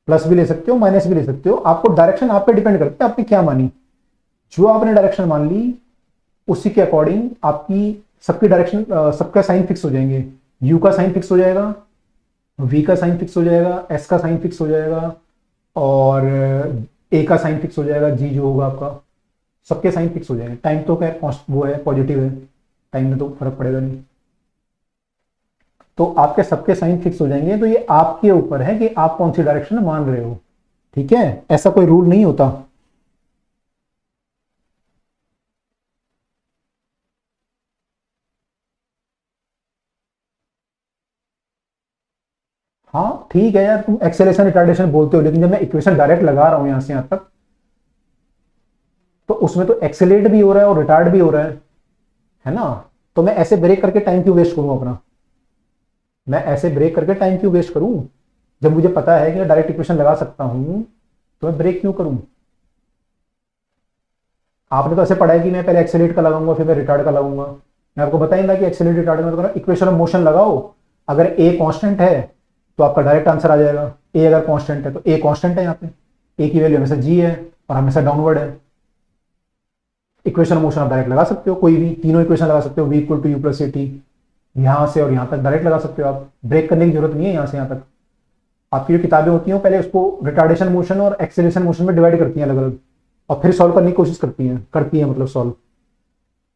प्लस भी ले सकते हो, माइनस भी ले सकते हो। आपको डायरेक्शन आप पे डिपेंड करती है, आपने क्या मानी। जो आपने डायरेक्शन मान ली उसी के अकॉर्डिंग आपकी सबकी डायरेक्शन, सबका साइन फिक्स हो जाएंगे। यू का साइन फिक्स हो जाएगा, वी का साइन फिक्स हो जाएगा, एस का साइन फिक्स हो जाएगा, और ए का साइन फिक्स हो जाएगा, जी जो होगा आपका, सबके साइन फिक्स हो जाएंगे। टाइम तो खैर वो है, पॉजिटिव है, टाइम में तो फर्क पड़ेगा नहीं। तो आपके सबके साइन फिक्स हो जाएंगे। तो ये आपके ऊपर है कि आप कौन सी डायरेक्शन में मान रहे हो। ठीक है, ऐसा कोई रूल नहीं होता। हाँ ठीक है यार, तुम एक्सेलेरेशन रिटार्डेशन बोलते हो, लेकिन जब मैं इक्वेशन डायरेक्ट लगा रहा हूं यहां से यहां तक, तो उसमें तो एक्सेलेरेट भी हो रहा है और रिटार्ड भी हो रहा है ना। तो मैं ऐसे ब्रेक करके टाइम क्यों वेस्ट करूं अपना, मैं ऐसे ब्रेक करके टाइम क्यों वेस्ट करूं, जब मुझे पता है कि डायरेक्ट इक्वेशन लगा सकता हूं, तो मैं ब्रेक क्यों करूं। आपने तो ऐसे पढ़ा है कि मैं पहले एक्सेलेरेट का लगाऊंगा फिर मैं रिटार्ड का लगाऊंगा। मैं आपको बताया था कि एक्सेलेरेट रिटार्ड में तो इक्वेशन ऑफ मोशन लगाओ। अगर ए कांस्टेंट है तो आपका डायरेक्ट आंसर आ जाएगा। ए अगर कांस्टेंट है तो ए कांस्टेंट है, यहाँ पे ए की वैल्यू हमेशा जी है और हमेशा डाउनवर्ड है। इक्वेशन ऑफ मोशन आप डायरेक्ट लगा सकते हो, कोई भी तीनों इक्वेशन लगा सकते हो, v equal to you plus A t, यहां से और यहां तक डायरेक्ट लगा सकते हो आप, ब्रेक करने की जरूरत नहीं है यहां से यहां तक। आपकी जो किताबें होती हैं पहले उसको रिटार्डेशन मोशन और एक्सेलरेशन मोशन में डिवाइड करती हैं अलग अलग, और फिर सॉल्व करने की कोशिश करती हैं मतलब सॉल्व,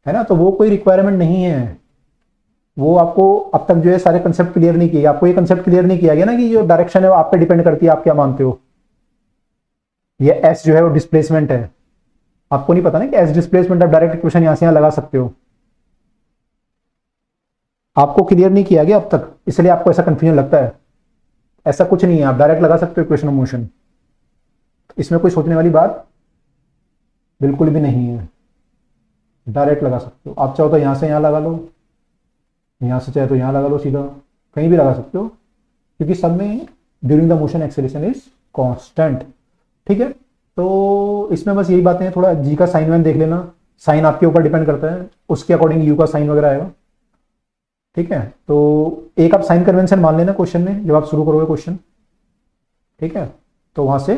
है ना। तो वो कोई रिक्वायरमेंट नहीं है। वो आपको अब तक जो है सारे कंसेप्ट क्लियर नहीं किए, आपको ये कंसेप्ट क्लियर नहीं किया गया ना कि जो डायरेक्शन है वो आप पे डिपेंड करती है, आप क्या मानते हो। ये एस जो है वो डिस्प्लेसमेंट है, आपको नहीं पता ना कि एस डिस्प्लेसमेंट, आप डायरेक्ट इक्वेशन यहां से यहां लगा सकते हो। आपको क्लियर नहीं किया गया अब तक, इसलिए आपको ऐसा कंफ्यूजन लगता है। ऐसा कुछ नहीं है, आप डायरेक्ट लगा सकते हो इक्वेशन ऑफ मोशन, इसमें कोई सोचने वाली बात बिल्कुल भी नहीं है। डायरेक्ट लगा सकते हो, आप चाहो तो यहां से यहां लगा लो, यहां से चाहे तो यहां लगा लो, सीधा कहीं भी लगा सकते हो, क्योंकि सब में during the motion acceleration is constant. ठीक है, तो इसमें बस यही बातें हैं। थोड़ा जी का साइन वाइन देख लेना, साइन आपके ऊपर डिपेंड करता है, उसके अकॉर्डिंग यू का साइन वगैरह आएगा। ठीक है, तो एक आप साइन कन्वेंशन मान लेना क्वेश्चन में जब आप शुरू करोगे क्वेश्चन। ठीक है, तो वहां से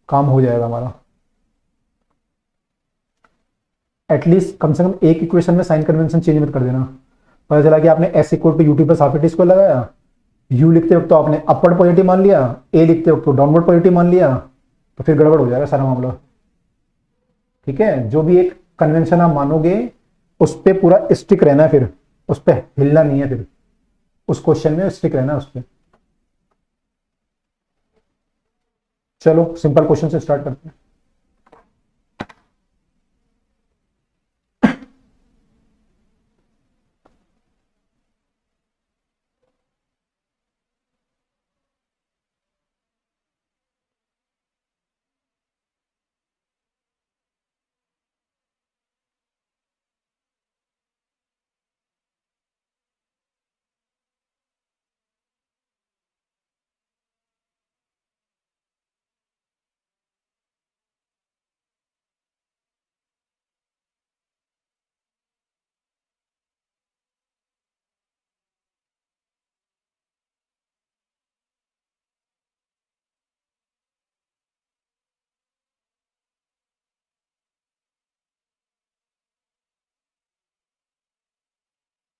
काम हो जाएगा हमारा। एटलीस्ट कम से कम एक इक्वेशन में साइन कन्वेंशन चेंज मत कर देना। पता चला कि आपने s equal to u t plus half t square लगाया, यू लिखते वक्त तो आपने अपवर्ड पॉजिटिव मान लिया, ए लिखते वक्त तो डाउनवर्ड पॉजिटिव मान लिया, तो फिर गड़बड़ हो जाएगा सारा मामला। ठीक है, जो भी एक कन्वेंशन आप मानोगे उस पर पूरा स्टिक रहना है, फिर उस पर हिलना नहीं है, फिर उस क्वेश्चन में स्टिक रहना है उस पर। चलो सिंपल क्वेश्चन से स्टार्ट करते हैं।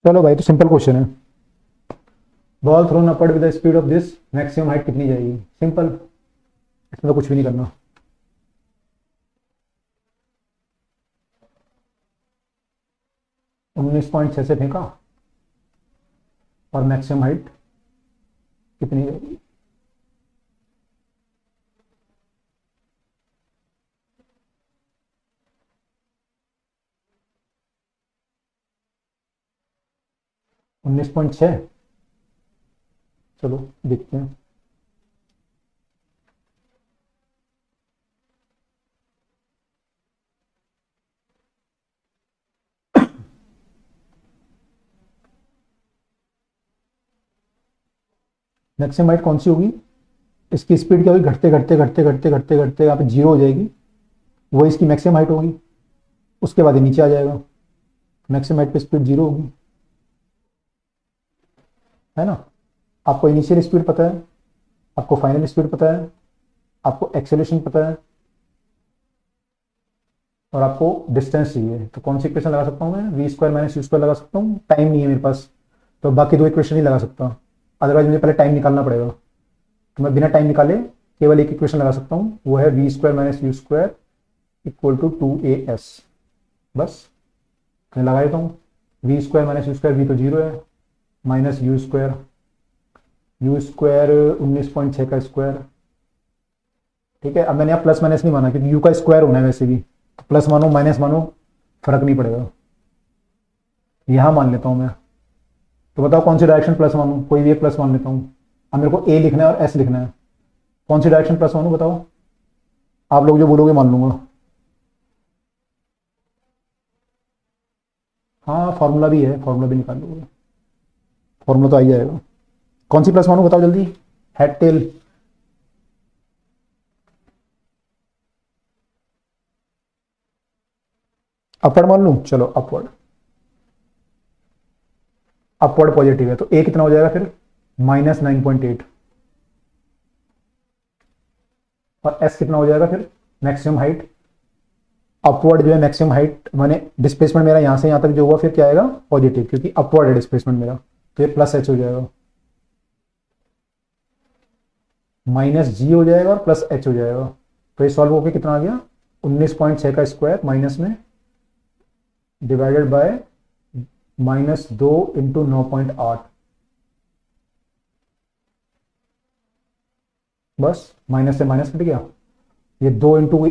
चलो भाई, तो सिंपल क्वेश्चन है। Ball throne upward with the speed of this, maximum height कितनी जाएगी। सिंपल, इसमें तो कुछ भी नहीं करना। 19.6 से फेंका और मैक्सिमम हाइट कितनी जाएगी। उन्नीस पॉइंट छः, चलो देखते हैं। मैक्सिमम हाइट कौन सी होगी, इसकी स्पीड क्या होगी, घटते घटते घटते घटते घटते घटते यहाँ पे जीरो हो जाएगी, वो इसकी मैक्सिमम हाइट होगी, उसके बाद ये नीचे आ जाएगा, मैक्सिमम हाइट पे स्पीड जीरो होगी, है ना। आपको इनिशियल स्पीड पता है, आपको फाइनल स्पीड पता है, आपको एक्सेलरेशन पता है, और आपको डिस्टेंस चाहिए, तो कौन सी इक्वेशन लगा सकता हूँ मैं, v square minus you square लगा सकता हूँ। टाइम नहीं है मेरे पास, तो बाकी दो इक्वेशन नहीं लगा सकता, अदरवाइज मुझे पहले टाइम निकालना पड़ेगा। तो मैं बिना टाइम निकाले केवल एक इक्वेशन लगा सकता हूँ, वो है v square minus you square equal to 2as। बस मैं लगा देता हूँ, v square minus you square, v तो जीरो है, minus you square, u square 19.6 का स्क्वायर, ठीक है। अब मैंने यहाँ प्लस माइनस नहीं माना क्योंकि यू का स्क्वायर होना है वैसे भी, तो प्लस मानो माइनस मानो फर्क नहीं पड़ेगा, यहाँ मान लेता हूँ मैं। तो बताओ कौन सी डायरेक्शन प्लस मानूं, कोई भी एक प्लस मान लेता हूँ। अब मेरे को ए लिखना है और एस लिखना है, कौन सी डायरेक्शन प्लस मानूं बताओ, आप लोग जो बोलोगे मान लूंगा। हाँ फॉर्मूला भी है, फॉर्मूला भी निकाल लोगे, फॉर्मूला तो आ ही जाएगा। कौन सी प्लस मानूं बताओ जल्दी, हेड टेल, अपवर्ड मान लूं, चलो अपवर्ड, अपवर्ड पॉजिटिव है, तो ए कितना हो जाएगा फिर, -9.8, और एस कितना हो जाएगा फिर, मैक्सिमम हाइट, अपवर्ड जो है मैक्सिमम हाइट माने डिस्प्लेसमेंट मेरा यहां से यहां तक जो हुआ फिर क्या आएगा पॉजिटिव, क्योंकि अपवर्ड है डिस्प्लेसमेंट मेरा, तो ये प्लस एच हो जाएगा, माइनस जी हो जाएगा और प्लस एच हो जाएगा। तो ये सॉल्व होकर कितना आ गया, 19.6 का स्क्वायर माइनस में डिवाइडेड बाय -2 इंटू 9.8, बस माइनस से माइनस कट गया, ये 2 इंटू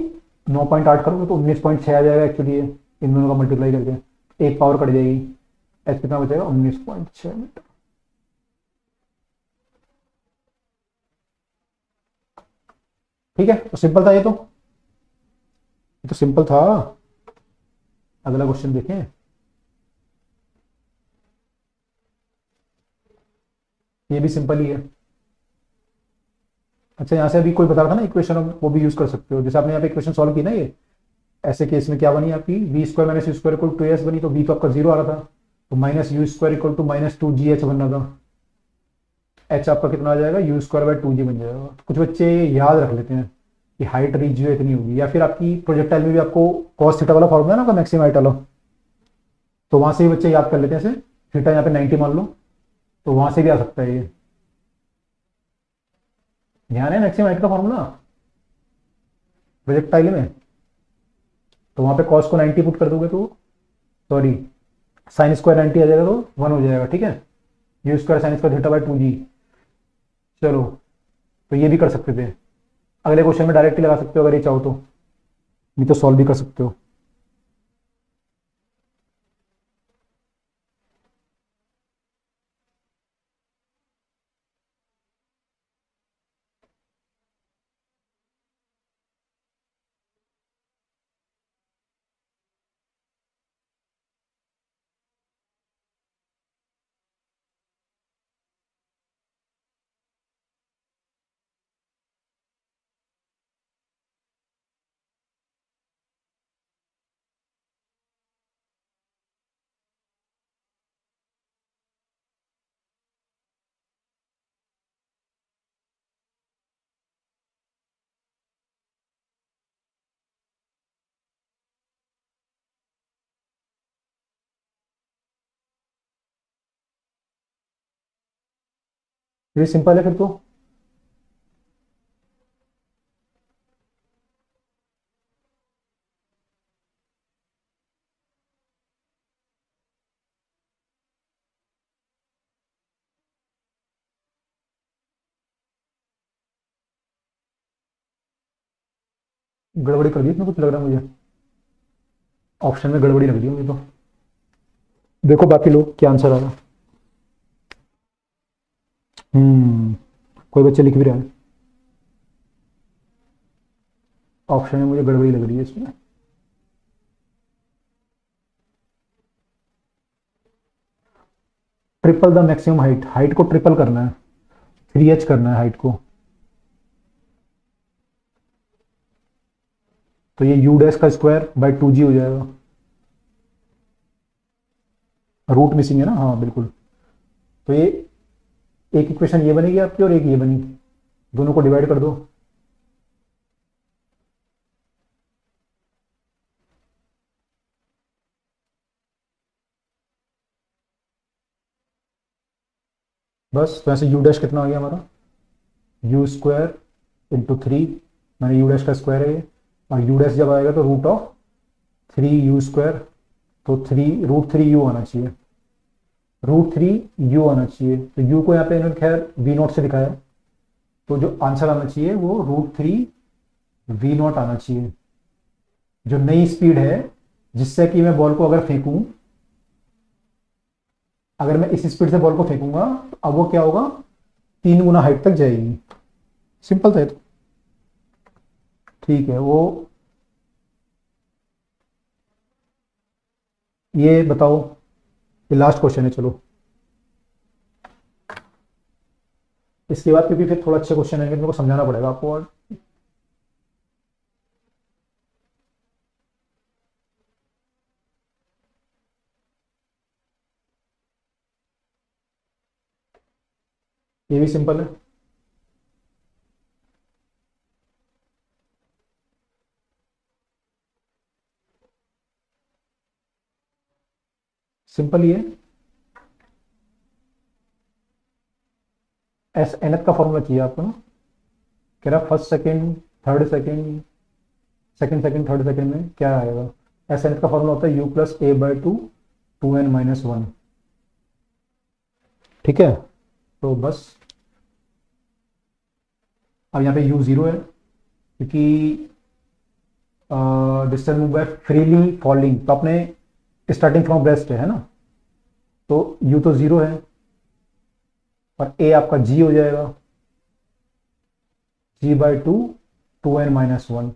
9.8 करोगे तो 19.6 आ जाएगा एक्चुअली, ये इन दोनों का मल्टीप्लाई करके एक पावर कट जाएगी, एच कितना बचेगा 19.6 मीटर। ठीक है, तो सिंपल था ये तो सिंपल था। अगला क्वेश्चन देखें, ये भी सिंपल ही है। अच्छा यहाँ से अभी कोई बता रहा था ना इक्वेशन, वो भी यूज कर सकते हो, जैसे आपने यहाँ पे इक्वेशन सॉल्व की ना, ये ऐसे केस में क्या बनी आपकी, v square minus you square equal to s बनी, तो वी तो आपका जीरो आ रहा था, तो minus you square equal to -2gh बन रहा था, एच आपका कितना आ जाएगा, यू स्क्वायर बाय 2g बन जाएगा। तो कुछ बच्चे याद रख लेते हैं कि हाइट रीजियो इतनी होगी, या फिर आपकी प्रोजेक्टाइल में भी आपको कॉस थीटा वाला फॉर्मूला है ना मैक्सिमम हाइट वाला, तो वहां से ही बच्चे याद कर लेते हैं, ऐसे थीटा यहाँ पे 90 मान लो, तो वहां से भी आ सकता है ये, ध्यान है मैक्सिमम हाइट का फॉर्मूला प्रोजेक्टाइल में, तो वहां पे कॉस को 90 पुट कर दोगे तो, सॉरी साइन स्क्वायर 90 आ जाएगा तो 1 हो जाएगा, ठीक है, you square sine square theta by 2g। चलो तो ये भी कर सकते थे, अगले क्वेश्चन में डायरेक्टली लगा सकते हो अगर ये चाहो तो, नहीं तो सॉल्व भी कर सकते हो। ये सिंपल है फिर तो, गड़बड़ी कर दी इसमें कुछ लग रहा है मुझे, ऑप्शन में गड़बड़ी लग रही है मुझे तो। देखो बाकी लोग क्या आंसर आ रहा है। कोई बच्चे लिख भी रहा है, ऑप्शन में मुझे गड़बड़ी लग रही है इसमें। Triple the maximum height, height को ट्रिपल करना है, 3h करना है हाइट को, तो ये u डैश का स्क्वायर बाय 2g हो जाएगा। रूट मिसिंग है ना, हाँ बिल्कुल। तो ये एक इक्वेशन ये बनेगी आपकी और एक ये बनी, दोनों को डिवाइड कर दो। बस तो ऐसे u डैश कितना आ गया हमारा, u स्क्वायर इंटू 3, मैंने u डैश का स्क्वायर है ये, और u डैश जब आएगा तो रूट ऑफ 3u स्क्वायर, तो 3√3u आना चाहिए, √3u आना चाहिए। तो u को यहाँ पे इन्होंने खैर v0 से दिखाया, तो जो आंसर आना चाहिए वो √3v0 आना चाहिए। जो नई स्पीड है जिससे कि मैं बॉल को अगर फेंकूं, अगर मैं इस स्पीड से बॉल को फेंकूंगा तो अब वो क्या होगा, 3 गुना हाइट तक जाएगी। सिंपल था ये तो, ठीक है। वो ये बताओ, ये लास्ट क्वेश्चन है, चलो इसके बाद, क्योंकि फिर थोड़ा अच्छे क्वेश्चन आएंगे तो मेरे को समझाना पड़ेगा आपको। और ये भी सिंपल है। सिंपल ही है। एस एन एथ का फॉर्मूला चाहिए आपको ना, कह रहा first second third second, second second third second में क्या आएगा। एस एन एथ का फॉर्मूला होता है u+a/2 2n-1, ठीक है। तो बस अब यहाँ पे u 0 है, क्योंकि distance move by freely falling, तो अपने स्टार्टिंग फ्रॉम रेस्ट है ना, तो u तो 0 है, और a आपका g हो जाएगा, g/2 2n-1,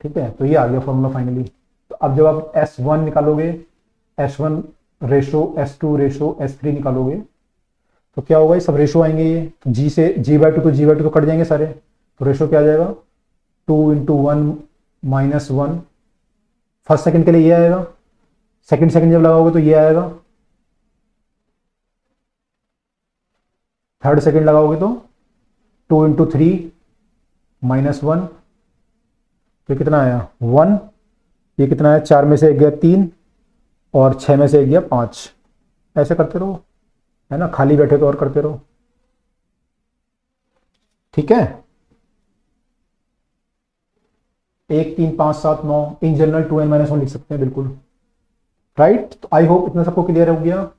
ठीक है। तो ये आ गया फॉर्मूला फाइनली। तो अब जब आप S1 निकालोगे, S1 ratio S2 ratio S3 निकालोगे, तो क्या होगा, ये सब रेशो आएंगे, ये तो g से g/2 तो g/2 तो कट जाएंगे सारे, तो रेशो क्या आ जाएगा, 2 × 1 - 1। फर्स्ट सेकंड के लिए ये आएगा, सेकंड सेकंड जब लगाओगे तो ये आएगा, थर्ड सेकंड लगाओगे तो 2 × 3 - 1, तो कितना आया 1, ये कितना आया 4 में से 1 गया 3, और 6 में से 1 गया 5। ऐसे करते रहो, है ना, खाली बैठे तो और करते रहो, ठीक है। 1 3 5 7 9, इन जनरल 2n-1 लिख सकते हैं, बिल्कुल राइट। तो आई होप इतना सबको क्लियर हो गया,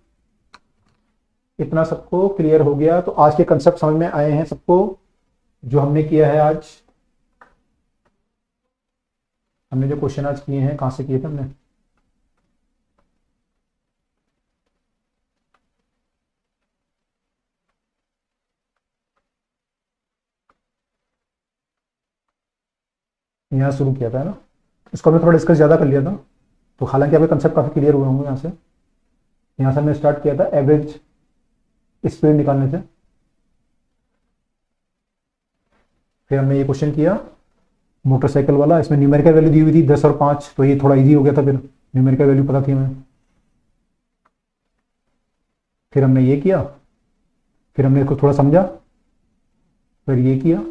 इतना सबको क्लियर हो गया। तो आज के कंसेप्ट समझ में आए हैं सबको, जो हमने किया है आज, हमने जो क्वेश्चन आज किए हैं, कहाँ से किए थे हमने, यहाँ शुरू किया था ना, इसको हमने थोड़ा डिस्कस ज़्यादा कर लिया था। तो हालांकि आपके कंसेप्ट काफ़ी क्लियर हुए होंगे। यहाँ से हमने स्टार्ट किया था एवरेज स्पीड निकालने से, फिर हमने ये क्वेश्चन किया मोटरसाइकिल वाला, इसमें न्यूमेरिकल वैल्यू दी हुई थी 10 और 5, तो ये थोड़ा इजी हो गया था, फिर न्यूमेरिकल वैल्यू पता थी हमें। फिर हमने ये किया, फिर हमने इसको थोड़ा समझा, फिर ये किया,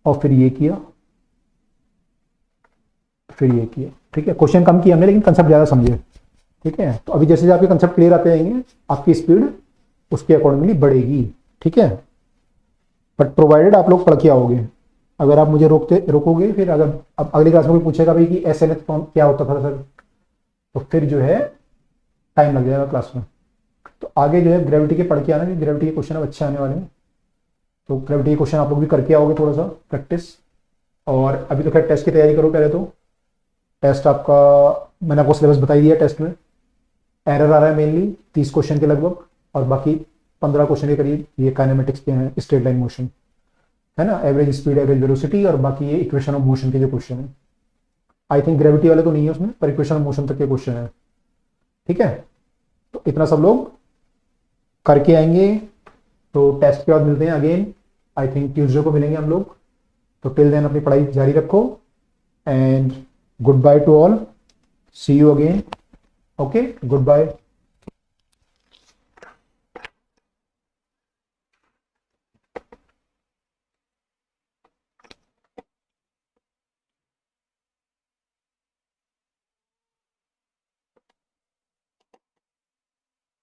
और फिर ये किया, फिर ये किया, ठीक है। क्वेश्चन कम किया हमने, लेकिन कंसेप्ट ज़्यादा समझे, ठीक है। तो अभी जैसे आपके कंसेप्ट क्लियर आते जाएंगे, आपकी स्पीड उसके अकॉर्डिंगली बढ़ेगी, ठीक है। बट प्रोवाइडेड आप लोग पढ़ के आओगे। अगर आप मुझे रोकोगे, फिर अगर अब अगली क्लास में कोई पूछेगा भाई कि SNF क्या होता था सर, तो फिर जो है टाइम लग जाएगा क्लास में। तो आगे जो है ग्रेविटी के पढ़ के आना, कि ग्रेविटी के क्वेश्चन अब अच्छे आने वाले हैं, तो ग्रेविटी के क्वेश्चन आप लोग भी करके आओगे थोड़ा सा प्रैक्टिस। और अभी तो खैर टेस्ट की तैयारी करो पहले। तो टेस्ट आपका मैंने आपको सिलेबस बता ही दिया। टेस्ट में एरर आ रहा है मेनली 30 क्वेश्चन के लगभग, और बाकी 15 क्वेश्चन के करीब ये काइनेमेटिक्स के हैं, स्ट्रेट लाइन मोशन है ना, एवरेज स्पीड एवरेज वेलोसिटी, और बाकी ये इक्वेशन ऑफ मोशन के जो क्वेश्चन है। आई थिंक ग्रेविटी वाले तो नहीं है उसमें, पर इक्वेशन ऑफ मोशन तक के क्वेश्चन है, ठीक है। तो इतना सब लोग करके आएंगे। तो टेस्ट के बाद मिलते हैं अगेन, आई थिंक ट्यूसडे को मिलेंगे हम लोग। तो टिल देन अपनी पढ़ाई जारी रखो and good bye to all, see you again, okay, good bye.